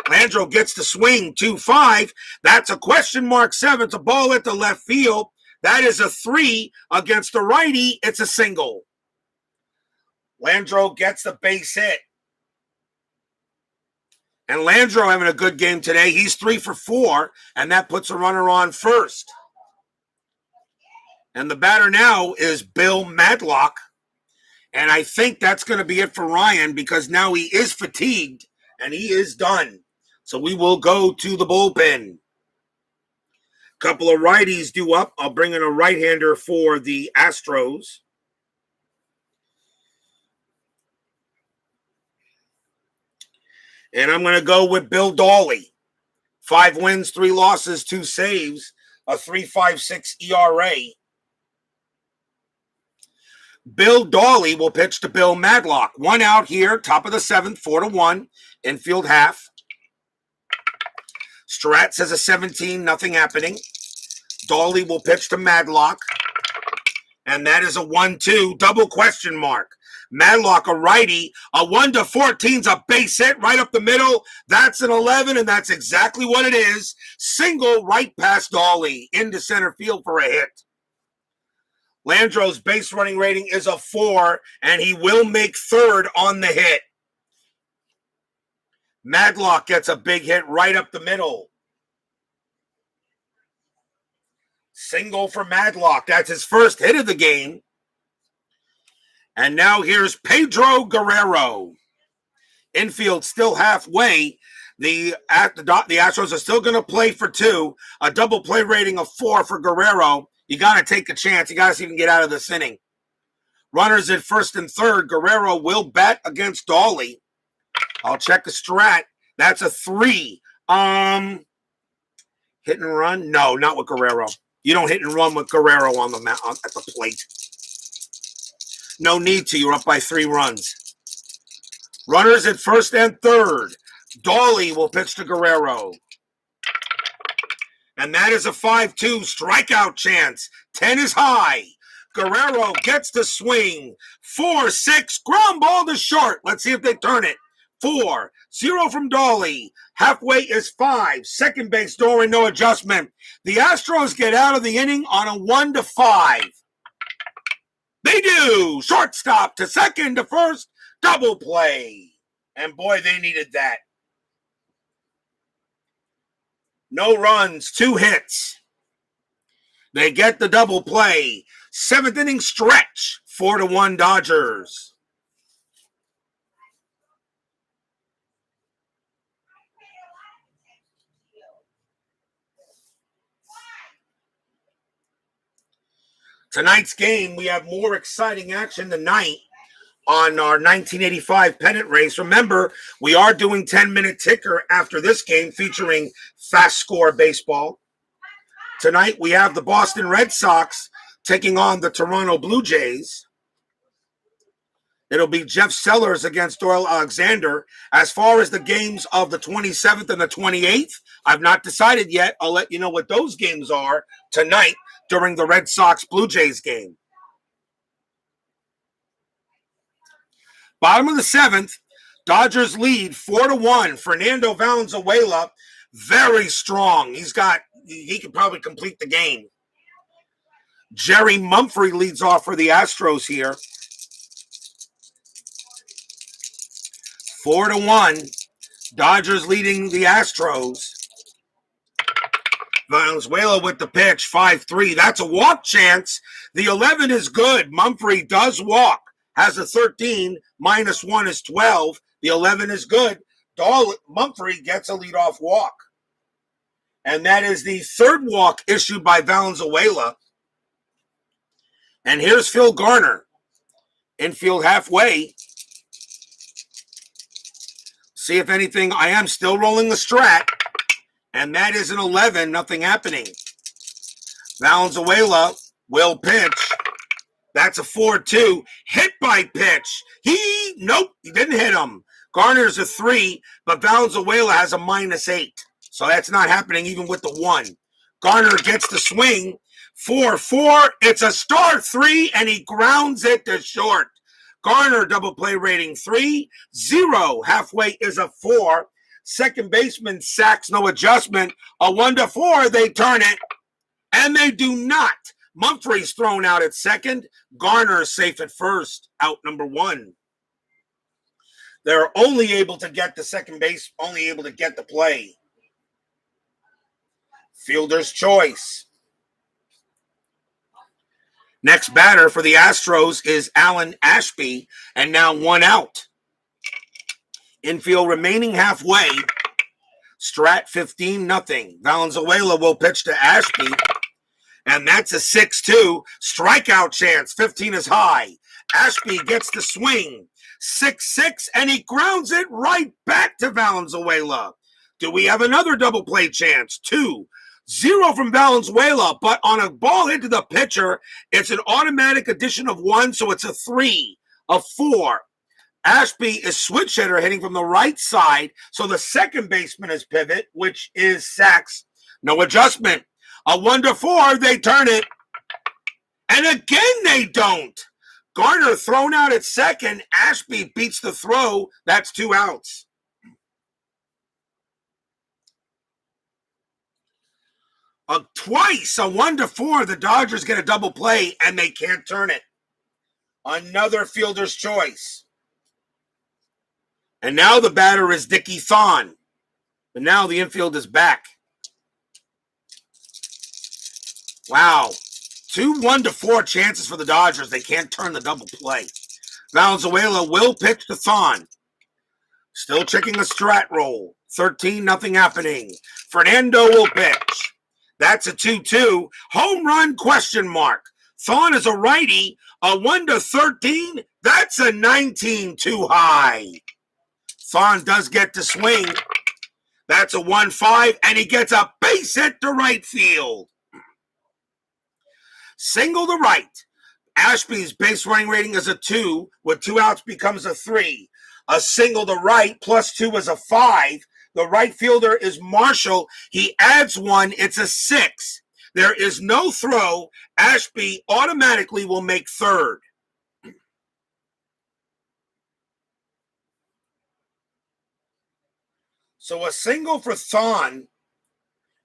Landro gets the swing, 2-5. That's a question mark 7. It's a ball at the left field. That is a 3 against the righty. It's a single. Landro gets the base hit. And Landro having a good game today. He's 3 for 4, and that puts a runner on first. And the batter now is Bill Madlock. And I think that's going to be it for Ryan because now he is fatigued and he is done. So we will go to the bullpen. Couple of righties due up. I'll bring in a right-hander for the Astros. And I'm going to go with Bill Dawley. 5 wins, 3 losses, 2 saves, a 3.56 ERA. Bill Dawley will pitch to Bill Madlock. 1 out here, top of the 7th, 4-1, infield half. Surratt says a 17, nothing happening. Dawley will pitch to Madlock. And that is a 1-2, double question mark. Madlock, a righty, a 1-14's a base hit right up the middle. That's an 11, and that's exactly what it is. Single right past Dawley into center field for a hit. Landro's base running rating is a 4, and he will make third on the hit. Madlock gets a big hit right up the middle. Single for Madlock. That's his first hit of the game. And now here's Pedro Guerrero. Infield still halfway. The Astros are still going to play for 2. A double play rating of 4 for Guerrero. You got to take a chance. You got to see if you can get out of this inning. Runners at first and third. Guerrero will bat against Dolly. I'll check a strat. That's a 3. Hit and run? No, not with Guerrero. You don't hit and run with Guerrero on the at the plate. No need to. You're up by 3 runs. Runners at first and third. Dolly will pitch to Guerrero. And that is a 5-2 strikeout chance. 10 is high. Guerrero gets the swing. 4-6, ground ball to short. Let's see if they turn it. 4-0 from Dolly. Halfway is 5. Second base, Nolan, no adjustment. The Astros get out of the inning on a 1-5. They do. Shortstop to second to first. Double play. And boy, they needed that. No runs, 2 hits. They get the double play. 7th inning stretch. 4-1 Dodgers. Tonight's game, we have more exciting action tonight on our 1985 pennant race. Remember, we are doing 10-minute ticker after this game featuring FastScore Baseball. Tonight, we have the Boston Red Sox taking on the Toronto Blue Jays. It'll be Jeff Sellers against Doyle Alexander. As far as the games of the 27th and the 28th, I've not decided yet. I'll let you know what those games are tonight during the Red Sox-Blue Jays game. Bottom of the 7th, Dodgers lead 4-1. Fernando Valenzuela, very strong. He could probably complete the game. Jerry Mumphrey leads off for the Astros here. 4-1. Dodgers leading the Astros. Valenzuela with the pitch, 5-3. That's a walk chance. The 11 is good. Mumphrey does walk. Has a 13. -1 is 12. The 11 is good. Mumphrey gets a leadoff walk. And that is the 3rd walk issued by Valenzuela. And here's Phil Garner. Infield halfway. See if anything. I am still rolling the strat. And that is an 11. Nothing happening. Valenzuela will pitch. That's a 4-2. Hit by pitch. Nope, he didn't hit him. Garner's a 3, but Valenzuela has a -8. So that's not happening even with the 1. Garner gets the swing. 4-4. It's a star 3, and he grounds it to short. Garner double play rating 3-0. Halfway is a 4. Second baseman sacks, no adjustment. A 1-4. They turn it, and they do not. Mumphrey's thrown out at second. Garner is safe at first. Out number 1. They're only able to get the second base, only able to get the play. Fielder's choice. Next batter for the Astros is Alan Ashby, and now 1 out. Infield remaining halfway. Strat 15-0. Valenzuela will pitch to Ashby, and that's a 6-2. Strikeout chance. 15 is high. Ashby gets the swing. 6-6, and he grounds it right back to Valenzuela. Do we have another double play chance? 2-0 from Valenzuela, but on a ball hit to the pitcher, it's an automatic addition of 1, so it's a 3, a 4. Ashby is switch hitter hitting from the right side, so the second baseman is pivot, which is Sachs. No adjustment. A 1-4, they turn it. And again, they don't. Garner thrown out at second. Ashby beats the throw. That's 2 outs. Twice, a 1-4, the Dodgers get a double play, and they can't turn it. Another fielder's choice. And now the batter is Dickie Thon. But now the infield is back. Wow. 2 1-4 chances for the Dodgers. They can't turn the double play. Valenzuela will pitch to Thon. Still checking a strat roll. 13-0 happening. Fernando will pitch. That's a 2-2. Home run question mark. Thon is a righty. A 1-13, that's a 19 too high. Thon does get to swing. That's a 1-5, and he gets a base hit to right field. Single to right. Ashby's base running rating is a 2. With 2 outs becomes a 3. A single to right plus 2 is a 5. The right fielder is Marshall. He adds 1. It's a 6. There is no throw. Ashby automatically will make third. So a single for Thon.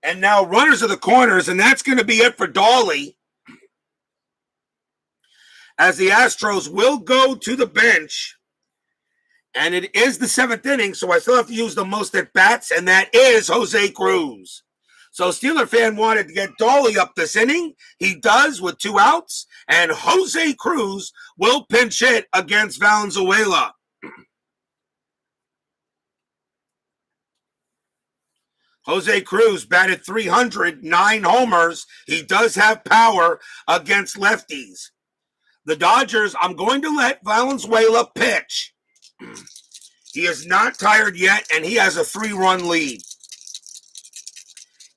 And now runners are the corners, and that's going to be it for Dolly. As the Astros will go to the bench. And it is the 7th inning, so I still have to use the most at bats, and that is Jose Cruz. So Steeler fan wanted to get Dolly up this inning. He does with 2 outs, and Jose Cruz will pinch hit against Valenzuela. Jose Cruz batted .300, 9 homers. He does have power against lefties. The Dodgers, I'm going to let Valenzuela pitch. He is not tired yet, and he has a 3-run lead.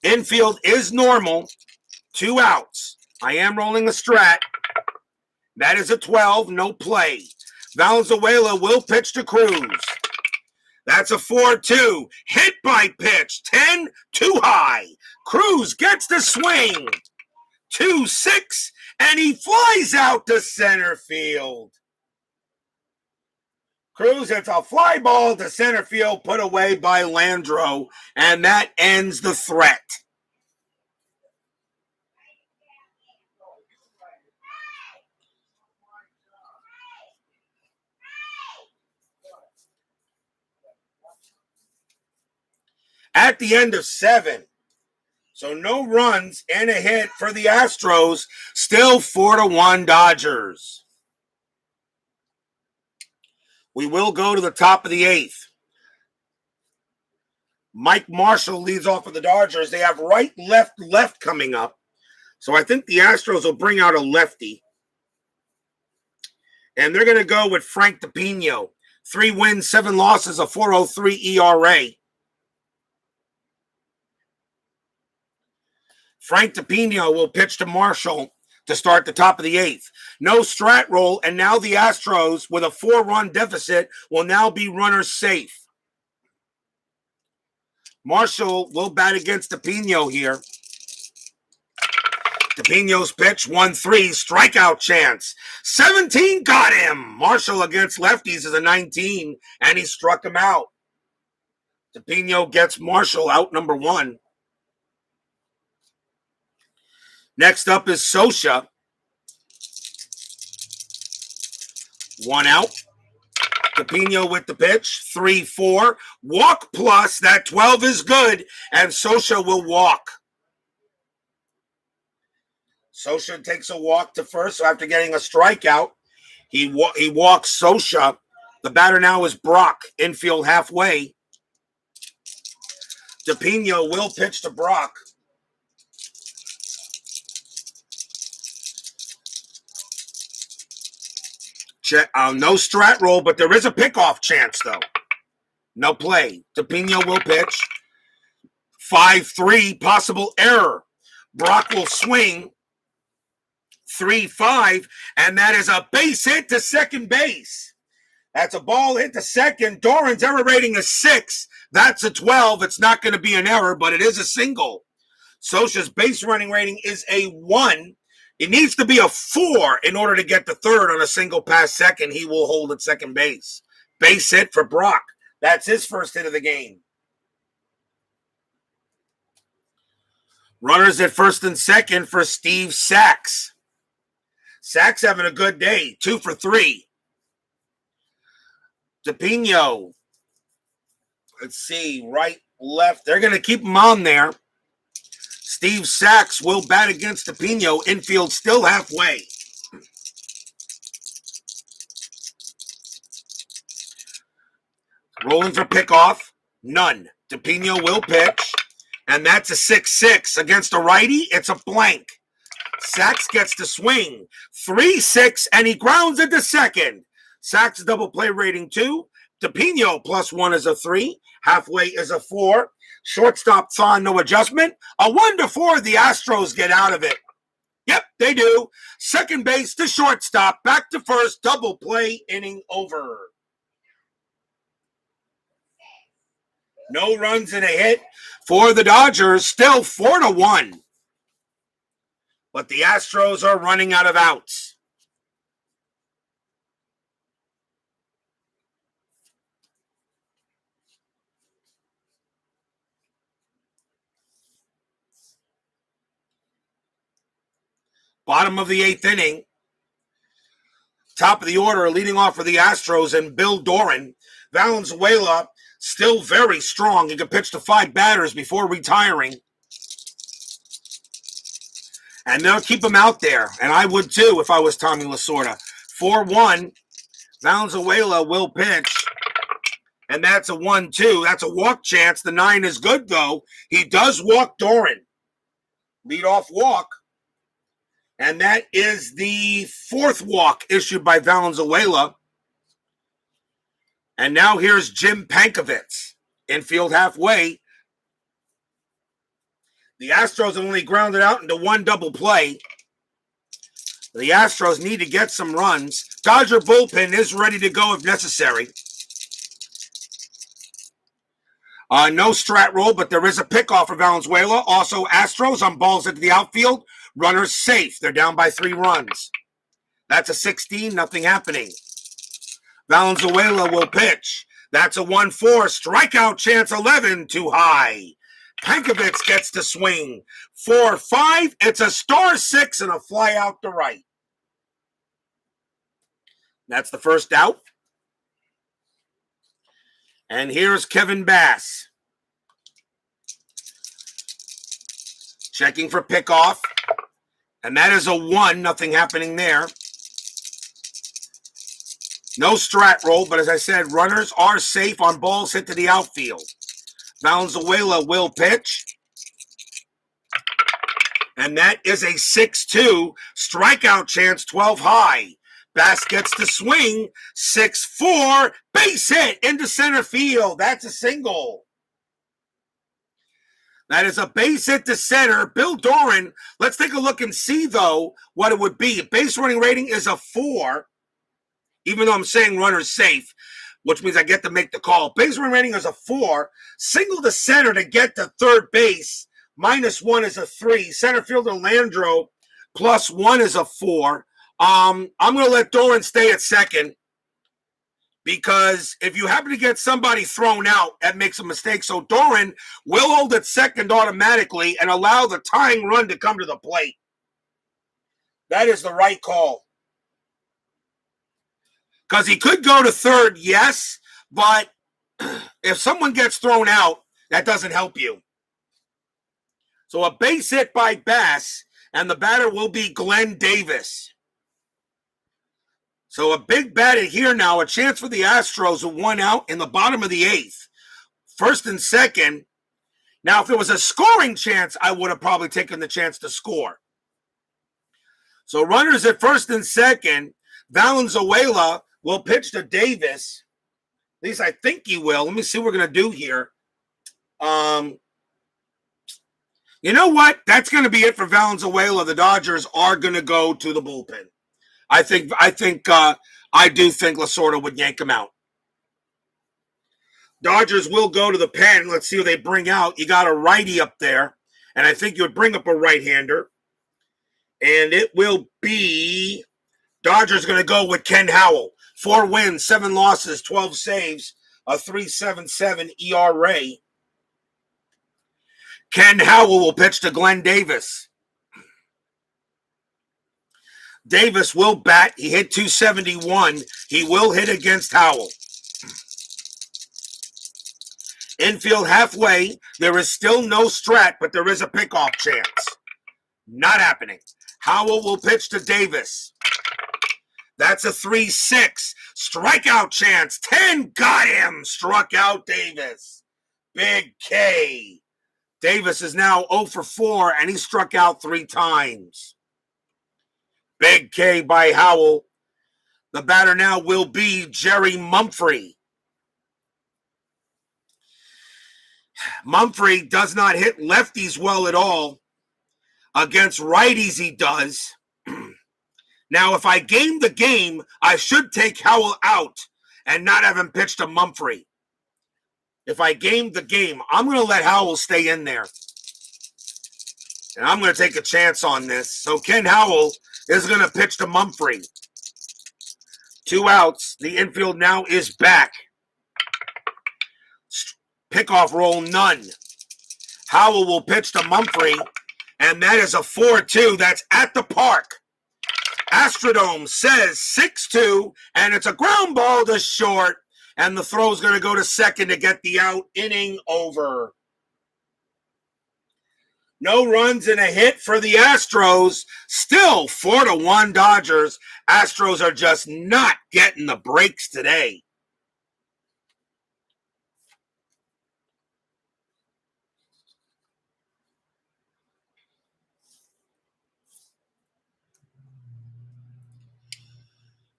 Infield is normal. 2 outs. I am rolling a strat. That is a 12, no play. Valenzuela will pitch to Cruz. That's a 4-2. Hit by pitch. 10, too high. Cruz gets the swing. 2-6, and he flies out to center field. Cruz, it's a fly ball to center field put away by Landro, and that ends the threat. At the end of 7, so no runs and a hit for the Astros, still 4-1 Dodgers. We will go to the top of the 8th. Mike Marshall leads off for the Dodgers. They have right, left coming up. So I think the Astros will bring out a lefty. And they're going to go with Frank DePino. 3 wins, 7 losses, a 4.03 ERA. Frank DePino will pitch to Marshall to start the top of the 8th. No strat roll, and now the Astros, with a 4-run deficit, will now be runner safe. Marshall will bat against DePino here. DePino's pitch, 1-3, strikeout chance. 17 got him. Marshall against lefties is a 19, and he struck him out. DePino gets Marshall out number 1. Next up is Sosha. 1 out. DePino with the pitch. 3-4. Walk plus. That 12 is good. And Sosha will walk. Sosha takes a walk to first. So after getting a strikeout, he walks Sosha. The batter now is Brock. Infield halfway. DePino will pitch to Brock. No strat roll, but there is a pickoff chance, though. No play. DePino will pitch. 5-3, possible error. Brock will swing. 3-5, and that is a base hit to second base. That's a ball hit to second. Doran's error rating is 6. That's a 12. It's not going to be an error, but it is a single. Sosha's base running rating is a 1. It needs to be a 4 in order to get to third on a single pass second. He will hold at second base. Base hit for Brock. That's his first hit of the game. Runners at first and second for Steve Sachs. Sachs having a good day. 2 for 3. DePino. Let's see. Right, left. They're going to keep him on there. Steve Sachs will bat against DePino. Infield still halfway. Rolling for pickoff. None. DePino will pitch. And that's a 6-6 against a righty. It's a blank. Sachs gets to swing. 3-6, and he grounds into second. Sachs double play rating 2. DePino +1 is a 3. Halfway is a 4. Shortstop Thon, no adjustment. A 1-4. The Astros get out of it. Yep, they do. Second base to shortstop. Back to first. Double play, inning over. No runs and a hit for the Dodgers. Still 4-1. But the Astros are running out of outs. Bottom of the 8th inning. Top of the order, leading off for the Astros, and Bill Doran. Valenzuela, still very strong. He could pitch to 5 batters before retiring. And they'll keep him out there. And I would too if I was Tommy Lasorda. 4-1. Valenzuela will pitch. And that's a 1-2. That's a walk chance. The 9 is good, though. He does walk Doran. Leadoff walk. And that is the 4th walk issued by Valenzuela. And now here's Jim Pankovitz. Infield halfway. The Astros have only grounded out into 1 double play. The Astros need to get some runs. Dodger bullpen is ready to go if necessary. No strat roll, but there is a pickoff for Valenzuela. Also, Astros on balls into the outfield. Runners safe. They're down by 3 runs. That's a 16, nothing happening. Valenzuela will pitch. That's a 1-4. Strikeout chance 11, too high. Pankovitz gets to swing. 4-5. It's a star 6 and a fly out to right. That's the first out. And here's Kevin Bass. Checking for pickoff. And that is a 1. Nothing happening there. No strat roll, but as I said, runners are safe on balls hit to the outfield. Valenzuela will pitch. And that is a 6-2. Strikeout chance 12 high. Bass gets to swing. 6-4. Base hit into center field. That's a single. That is a base hit to center. Bill Doran, let's take a look and see, though, what it would be. Base running rating is a 4, even though I'm saying runner's safe, which means I get to make the call. Base running rating is a 4. Single to center to get to third base. -1 is a 3. Center fielder Landro +1 is a 4. I'm going to let Doran stay at second, because if you happen to get somebody thrown out, that makes a mistake. So Doran will hold at second automatically and allow the tying run to come to the plate. That is the right call. Because he could go to third, yes, but if someone gets thrown out, that doesn't help you. So a base hit by Bass, and the batter will be Glenn Davis. So a big batter here now, a chance for the Astros with 1 out in the bottom of the 8th. First and second. Now, if there was a scoring chance, I would have probably taken the chance to score. So runners at first and second. Valenzuela will pitch to Davis. At least I think he will. Let me see what we're going to do here. You know what? That's going to be it for Valenzuela. The Dodgers are going to go to the bullpen. I do think Lasorda would yank him out. Dodgers will go to the pen. Let's see who they bring out. You got a righty up there, and I think you would bring up a right-hander. And it will be Dodgers going to go with Ken Howell. 4 wins, 7 losses, 12 saves, a 3.77 ERA. Ken Howell will pitch to Glenn Davis. Davis will bat. He hit .271. He will hit against Howell. Infield halfway. There is still no strat, but there is a pickoff chance. Not happening. Howell will pitch to Davis. That's a 3-6. Strikeout chance. 10. Got him. Struck out Davis. Big K. Davis is now 0 for 4, and he struck out 3 times. Big K by HOU. The batter now will be Jerry Mumphrey. Mumphrey does not hit lefties well at all. Against righties, he does. Now, if I game the game, I should take HOU out and not have him pitch to Mumphrey. If I game the game, I'm going to let HOU stay in there. And I'm going to take a chance on this. So Ken HOU is going to pitch to Mumphrey. 2 outs. The infield now is back. Pickoff roll, none. HOU will pitch to Mumphrey. And that is a 4-2. That's at the park. Astrodome says 6-2. And it's a ground ball to short. And the throw's going to go to second to get the out. Inning over. No runs and a hit for the Astros. Still 4-1 Dodgers. Astros are just not getting the breaks today.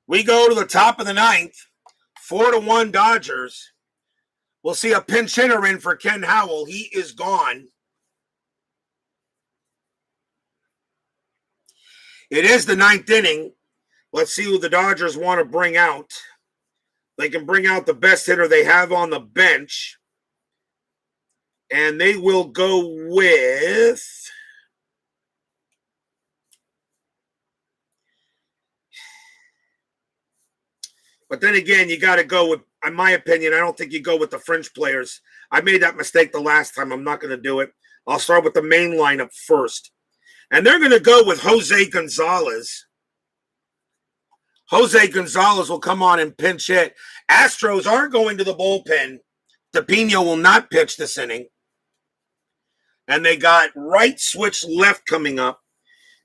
We go to the top of the ninth. 4-1 Dodgers. We'll see a pinch hitter in for Ken HOU. He is gone. It is the ninth inning. Let's see who the Dodgers want to bring out. They can bring out the best hitter they have on the bench. And they will go with... But then again, you got to go with, in my opinion, I don't think you go with the fringe players. I made that mistake the last time. I'm not going to do it. I'll start with the main lineup first. And they're going to go with Jose Gonzalez. Jose Gonzalez will come on and pinch hit. Astros are going to the bullpen. DePino will not pitch this inning. And they got right switch left coming up.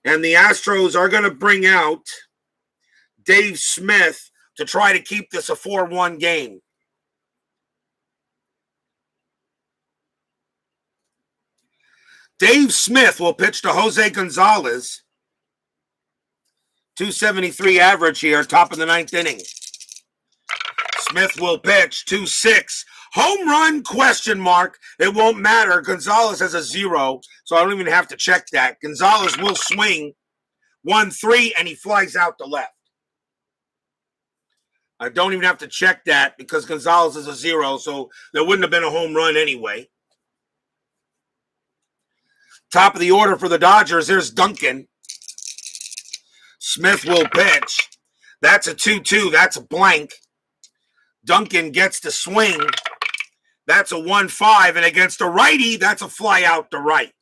And the Astros are going to bring out Dave Smith to try to keep this a 4-1 game. Dave Smith will pitch to Jose Gonzalez. 273 average here, top of the ninth inning. Smith will pitch 2-6. Home run question mark. It won't matter. Gonzalez has a 0, so I don't even have to check that. Gonzalez will swing 1-3, and he flies out to left. I don't even have to check that because Gonzalez is a 0, so there wouldn't have been a home run anyway. Top of the order for the Dodgers, there's Duncan. Smith will pitch. That's a 2-2. That's a blank. Duncan gets to swing. That's a 1-5. And against a righty, that's a fly out to right.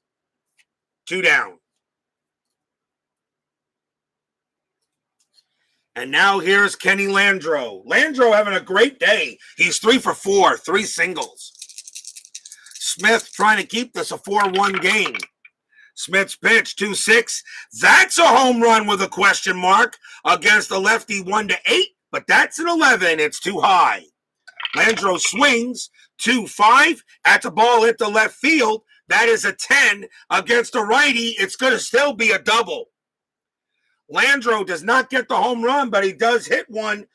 2 down. And now here's Kenny Landreau. Landreau having a great day. He's 3 for 4, 3 singles. Smith trying to keep this a 4-1 game. Smith's pitch, 2-6. That's a home run with a question mark against the lefty 1-8, but that's an 11. It's too high. Landreau swings, 2-5. That's a ball hit the left field. That is a 10 against a righty. It's going to still be a double. Landreau does not get the home run, but he does hit one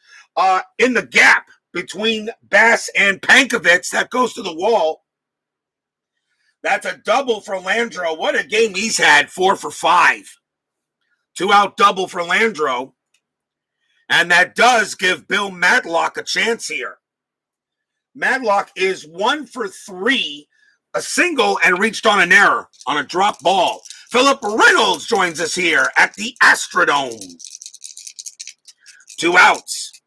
in the gap between Bass and Pankovich. That goes to the wall. That's a double for Landreau. What a game he's had, 4 for 5. 2-out double for Landreau. And that does give Bill Madlock a chance here. Madlock is 1 for 3, a single, and reached on an error on a drop ball. Philip Reynolds joins us here at the Astrodome. 2 outs.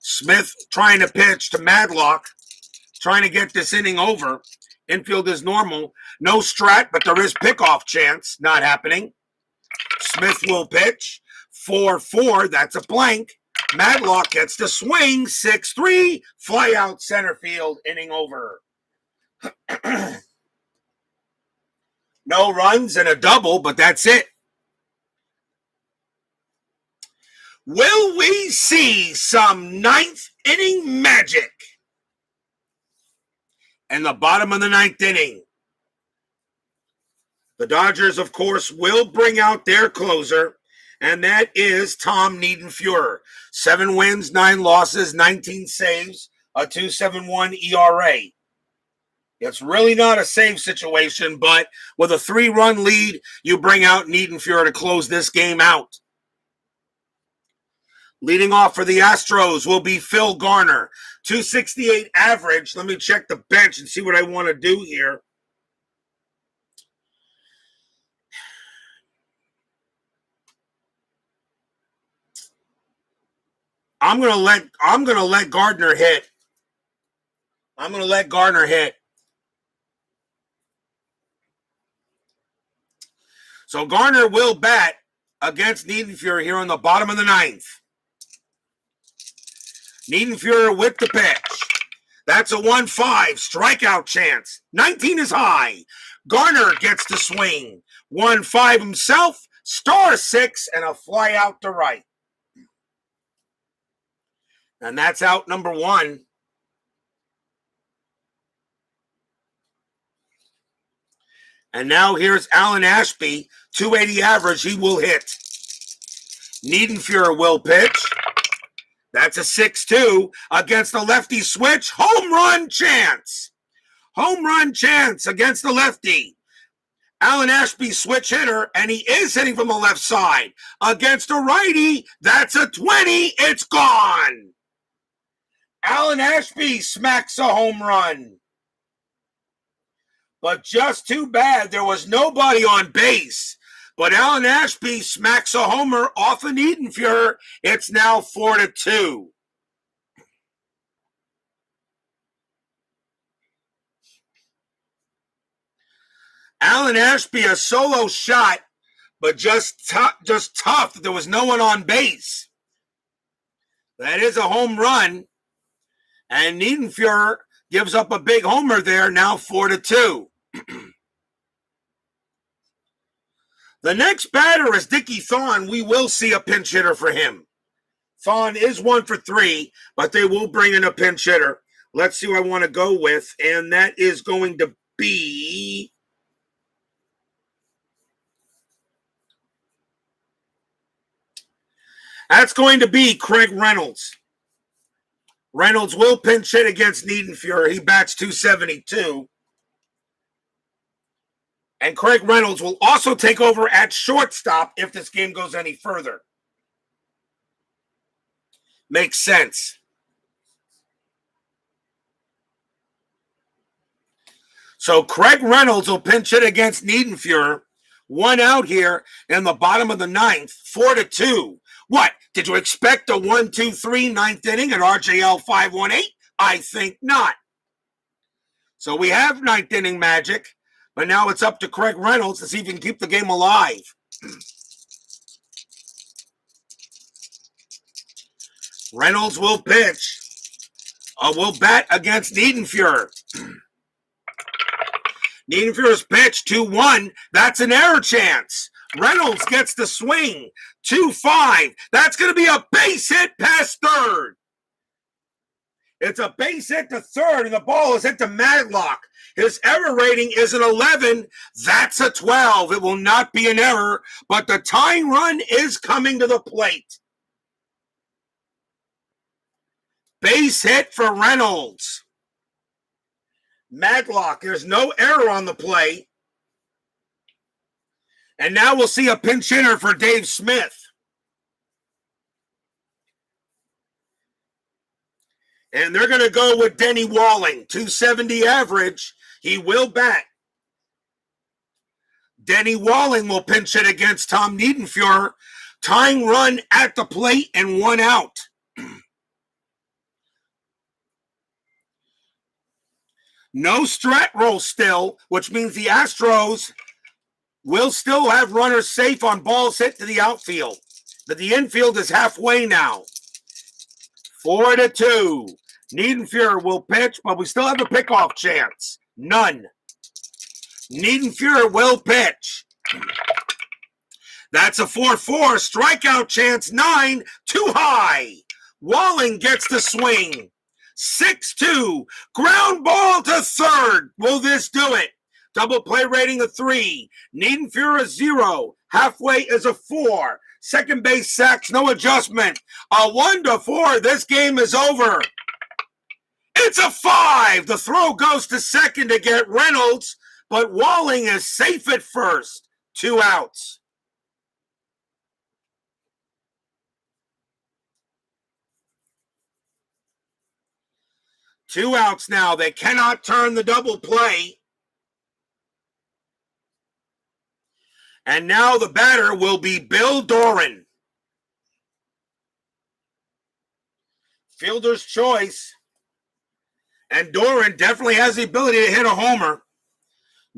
Smith trying to pitch to Madlock, trying to get this inning over. Infield is normal. No strat, but there is pickoff chance. Not happening. Smith will pitch. 4-4. That's a blank. Madlock gets to swing. 6-3. Fly out center field. Inning over. No runs and a double, but that's it. Will we see some ninth inning magic? In the bottom of the ninth inning, the Dodgers, of course, will bring out their closer, and that is Tom Niedenfuer. 7 wins, 9 losses, 19 saves, a 2.71 ERA. It's really not a save situation, but with a 3-run lead, you bring out Niedenfuer to close this game out. Leading off for the Astros will be Phil Garner. 268 average. Let me check the bench and see what I want to do here. I'm gonna let Gardner hit. So Garner will bat against Niedenfuer here in the bottom of the 9th. Niedenfuer with the pitch. That's a 1-5 strikeout chance. 19 is high. Garner gets to swing. 1-5 himself. Star 6 and a fly out to right. And that's out number 1. And now here's Alan Ashby, 280 average. He will hit. Niedenfuer will pitch. That's a 6-2 against the lefty switch. Home run chance. Home run chance against the lefty. Alan Ashby switch hitter, and he is hitting from the left side. Against a righty, that's a 20. It's gone. Alan Ashby smacks a home run. But just too bad there was nobody on base. But Alan Ashby smacks a homer off of Niedenfuer. It's now 4-2. Alan Ashby, a solo shot, but just tough. There was no one on base. That is a home run. And Niedenfuer gives up a big homer there, now 4-2. The next batter is Dickie Thon. We will see a pinch hitter for him. Thon is 1 for 3, but they will bring in a pinch hitter. Let's see who I want to go with, and that is going to be... That's going to be Craig Reynolds. Reynolds will pinch hit against Niedenfuer. He bats 272. And Craig Reynolds will also take over at shortstop if this game goes any further. Makes sense. So Craig Reynolds will pinch hit against Niedenfuer. 1 out here in the bottom of the 9th, 4-2. What? Did you expect a 1-2-3 9th inning at RJL 518? I think not. So we have 9th inning magic, but now it's up to Craig Reynolds to see if he can keep the game alive. Reynolds will pitch. Will bat against Niedenfuer. Niedenfuer's pitch 2-1. That's an error chance. Reynolds gets the swing. 2-5. That's going to be a base hit past third. It's a base hit to third, and the ball is hit to Madlock. His error rating is an 11. That's a 12. It will not be an error, but the tying run is coming to the plate. Base hit for Reynolds. Madlock, there's no error on the play. And now we'll see a pinch hitter for Dave Smith. And they're going to go with Denny Walling, 270 average. He will bat. Denny Walling will pinch hit against Tom Niedenfuer. Tying run at the plate and 1 out. No strat roll still, which means the Astros will still have runners safe on balls hit to the outfield. But the infield is halfway now. 4-2. Niedenfuer will pitch, but we still have a pickoff chance. None. Niedenfuer will pitch. That's a 4-4. Strikeout chance 9. Too high. Walling gets the swing. 6-2. Ground ball to third. Will this do it? Double play rating of 3. Niedenfuer is 0. Halfway is a 4. Second base sacks, no adjustment. A 1-4. This game is over. It's a 5. The throw goes to second to get Reynolds, but Walling is safe at first. 2 outs. Two outs now. They cannot turn the double play. And now the batter will be Bill Doran. Fielder's choice. And Doran definitely has the ability to hit a homer.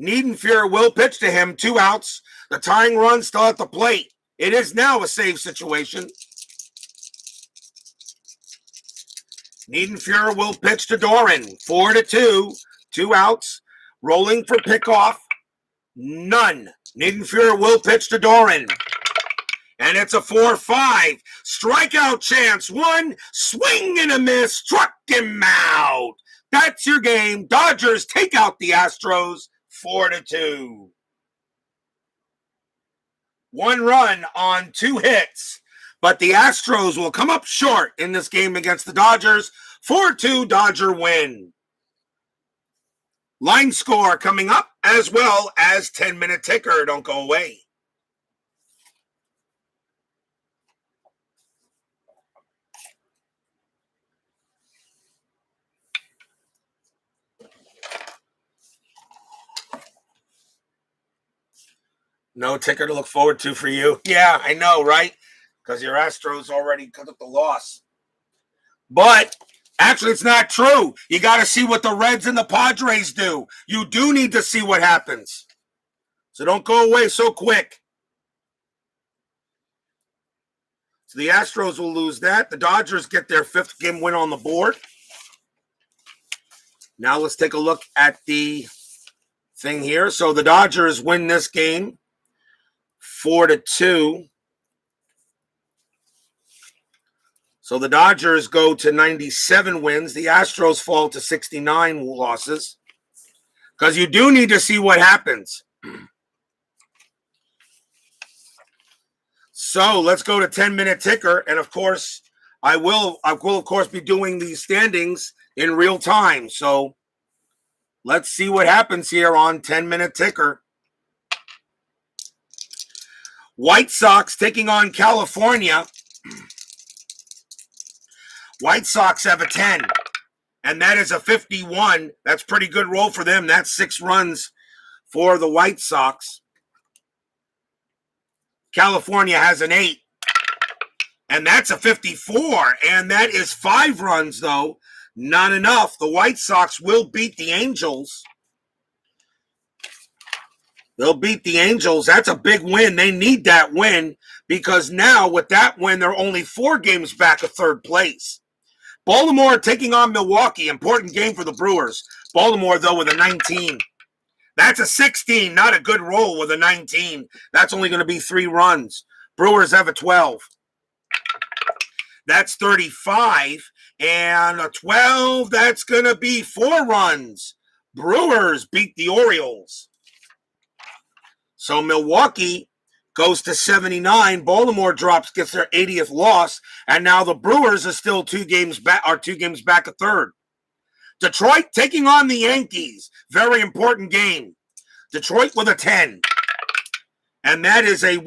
Niedenfuhr will pitch to him. 2 outs. The tying run still at the plate. It is now a save situation. Niedenfuhr will pitch to Doran. 4-2. 2 outs. Rolling for pickoff. None. Niedenfuhr will pitch to Doran. And it's a 4-5. Strikeout chance. 1. Swing and a miss. Struck him out. That's your game. Dodgers take out the Astros. 4-2. 1 run on 2 hits. But the Astros will come up short in this game against the Dodgers. 4-2 Dodger win. Line score coming up, as well as 10-minute ticker. Don't go away. No ticker to look forward to for you. Yeah, I know, right? Because your Astros already cut up the loss. But actually, it's not true. You got to see what the Reds and the Padres do. You do need to see what happens. So don't go away so quick. So the Astros will lose that. The Dodgers get their 5th game win on the board. Now let's take a look at the thing here. So the Dodgers win this game 4-2. So the Dodgers go to 97 wins. The Astros fall to 69 losses. Because you do need to see what happens. So let's go to 10-minute ticker. And of course, I will of course be doing these standings in real time. So let's see what happens here on 10-minute ticker. White Sox taking on California. White Sox have a 10, and that is a 51. That's pretty good roll for them. That's 6 runs for the White Sox. California has an 8, and that's a 54, and that is 5 runs, though. Not enough. The White Sox will beat the Angels. They'll beat the Angels. That's a big win. They need that win because now with that win, they're only 4 games back of 3rd place. Baltimore taking on Milwaukee. Important game for the Brewers. Baltimore, though, with a 19. That's a 16. Not a good roll with a 19. That's only going to be 3 runs. Brewers have a 12. That's 35. And a 12, that's going to be 4 runs. Brewers beat the Orioles. So Milwaukee goes to 79. Baltimore gets their 80th loss, and now the Brewers are still 2 games back of 3rd. Detroit taking on the Yankees. Very important game. Detroit with a 10. And that is a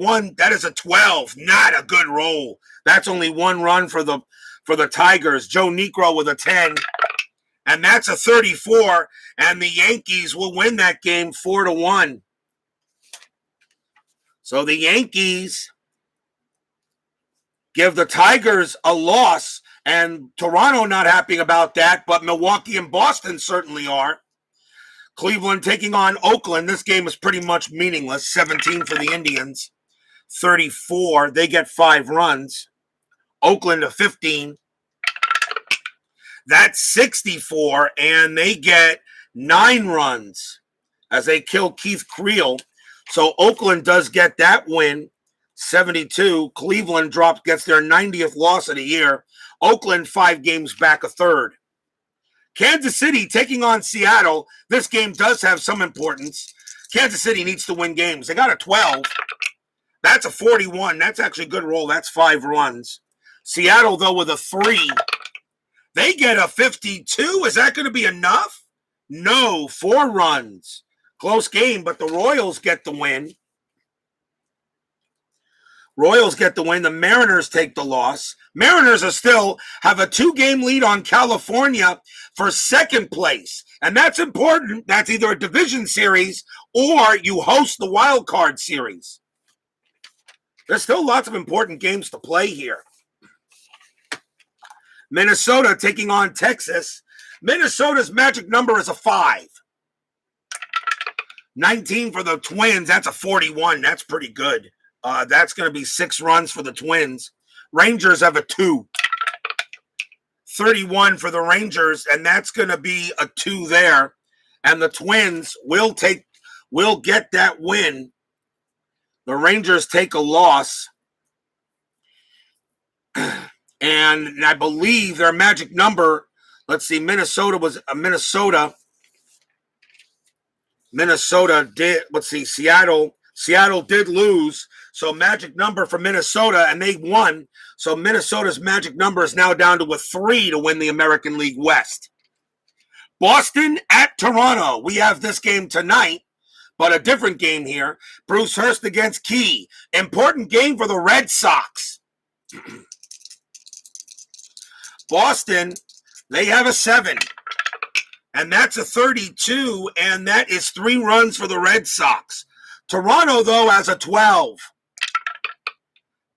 12. Not a good roll. That's only 1 run for the Tigers. Joe Niekro with a 10. And that's a 34. And the Yankees will win that game 4-1. So the Yankees give the Tigers a loss, and Toronto not happy about that, but Milwaukee and Boston certainly are. Cleveland taking on Oakland. This game is pretty much meaningless. 17 for the Indians. 34. They get 5 runs. Oakland a 15. That's 64, and they get 9 runs as they kill Keith Creel. So Oakland does get that win, 72. Cleveland gets their 90th loss of the year. Oakland 5 games back of 3rd. Kansas City taking on Seattle. This game does have some importance. Kansas City needs to win games. They got a 12. That's a 41. That's actually a good roll. That's 5 runs. Seattle, though, with a 3. They get a 52. Is that going to be enough? No, 4 runs. Close game, but the Royals get the win. Royals get the win. The Mariners take the loss. Mariners are still have a 2-game lead on California for second place. And that's important. That's either a division series or you host the wild card series. There's still lots of important games to play here. Minnesota taking on Texas. Minnesota's magic number is a 5. 19 for the Twins. That's a 41. That's pretty good. That's going to be 6 runs for the Twins. Rangers have a 2. 31 for the Rangers, and that's going to be a 2 there. And the Twins will get that win. The Rangers take a loss. And I believe their magic number, let's see, Minnesota did, let's see, Seattle did lose. So magic number for Minnesota, and they won. So Minnesota's magic number is now down to a 3 to win the American League West. Boston at Toronto. We have this game tonight, but a different game here. Bruce Hurst against Key. Important game for the Red Sox. Boston, they have a 7. And that's a 32, and that is 3 runs for the Red Sox. Toronto, though, has a 12.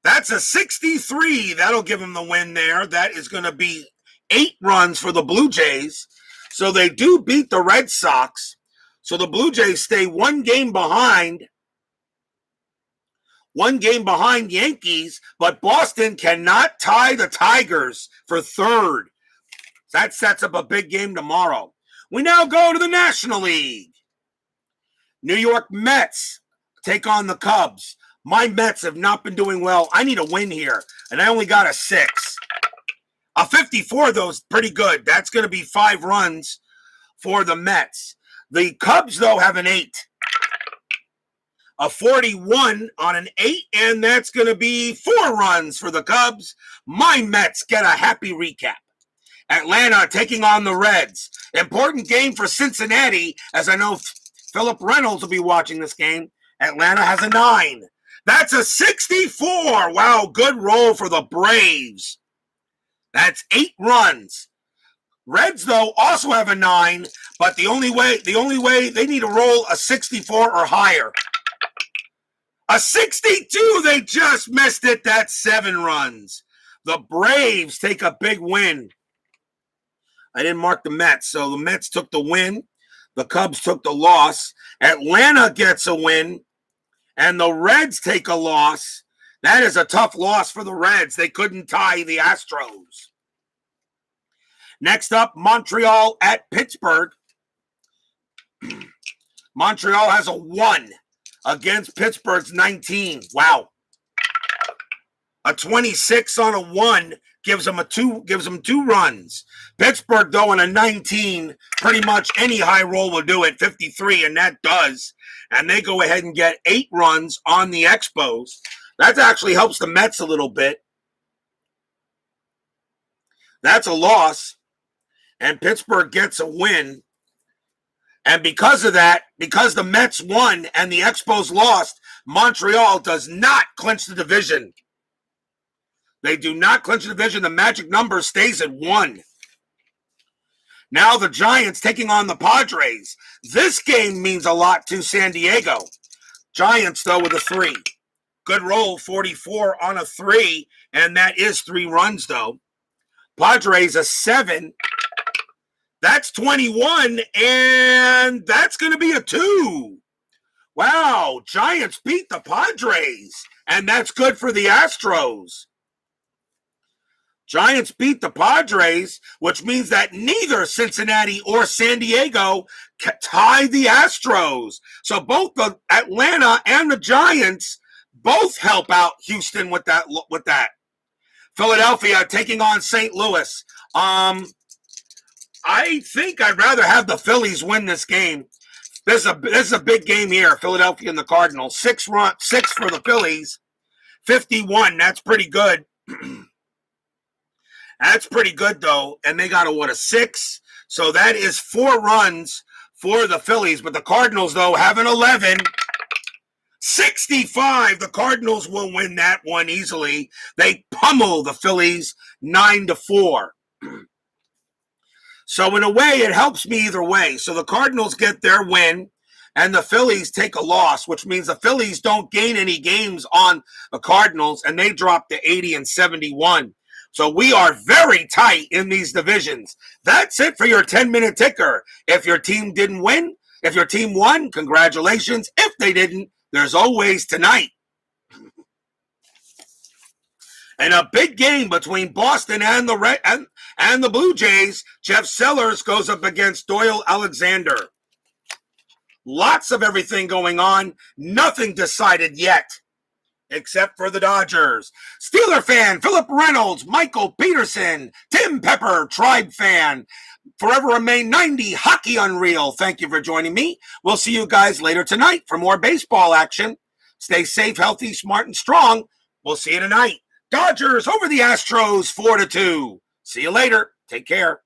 That's a 63. That'll give them the win there. That is going to be 8 runs for the Blue Jays. So they do beat the Red Sox. So the Blue Jays stay 1 game behind. 1 game behind Yankees, but Boston cannot tie the Tigers for 3rd. That sets up a big game tomorrow. We now go to the National League. New York Mets take on the Cubs. My Mets have not been doing well. I need a win here, and I only got a 6. A 54, though, is pretty good. That's going to be 5 runs for the Mets. The Cubs, though, have an 8. A 41 on an 8, and that's going to be 4 runs for the Cubs. My Mets get a happy recap. Atlanta taking on the Reds. Important game for Cincinnati, as I know Philip Reynolds will be watching this game. Atlanta has a 9. That's a 64. Wow, good roll for the Braves. That's 8 runs. Reds, though, also have a 9, but the only way they need to roll a 64 or higher. A 62, they just missed it. That's 7 runs. The Braves take a big win. I didn't mark the Mets, so the Mets took the win. The Cubs took the loss. Atlanta gets a win, and the Reds take a loss. That is a tough loss for the Reds. They couldn't tie the Astros. Next up, Montreal at Pittsburgh. Montreal has a 1 against Pittsburgh's 19. Wow. A 26 on a 1 gives them 2 runs. Pittsburgh, though, on a 19, pretty much any high roll will do it, 53, and that does. And they go ahead and get 8 runs on the Expos. That actually helps the Mets a little bit. That's a loss. And Pittsburgh gets a win. And because of that, because the Mets won and the Expos lost, Montreal does not clinch the division. They do not clinch the division. The magic number stays at 1. Now the Giants taking on the Padres. This game means a lot to San Diego. Giants, though, with a 3. Good roll, 44 on a 3, and that is 3 runs, though. Padres a 7. That's 21, and that's going to be a 2. Wow, Giants beat the Padres, and that's good for the Astros. Giants beat the Padres, which means that neither Cincinnati or San Diego tie the Astros. So both the Atlanta and the Giants both help out Houston with that. Philadelphia taking on St. Louis. I think I'd rather have the Phillies win this game. This is a big game here. Philadelphia and the Cardinals. 6 for the Phillies. 51. That's pretty good. That's pretty good though. And they got a 6. So that is 4 runs for the Phillies. But the Cardinals though have an 11. 65. The Cardinals will win that one easily. They pummel the Phillies 9-4. So in a way, it helps me either way. So the Cardinals get their win, and the Phillies take a loss, which means the Phillies don't gain any games on the Cardinals, and they drop to 80 and 71. So we are very tight in these divisions. That's it for your 10-minute ticker. If your team didn't win, if your team won, congratulations. If they didn't, there's always tonight. And a big game between Boston and the Blue Jays. Jeff Sellers goes up against Doyle Alexander. Lots of everything going on. Nothing decided yet, except for the Dodgers. Steeler fan, Philip Reynolds, Michael Peterson, Tim Pepper, Tribe fan. Forever remain 90, Hockey Unreal. Thank you for joining me. We'll see you guys later tonight for more baseball action. Stay safe, healthy, smart, and strong. We'll see you tonight. Dodgers over the Astros 4-2. See you later. Take care.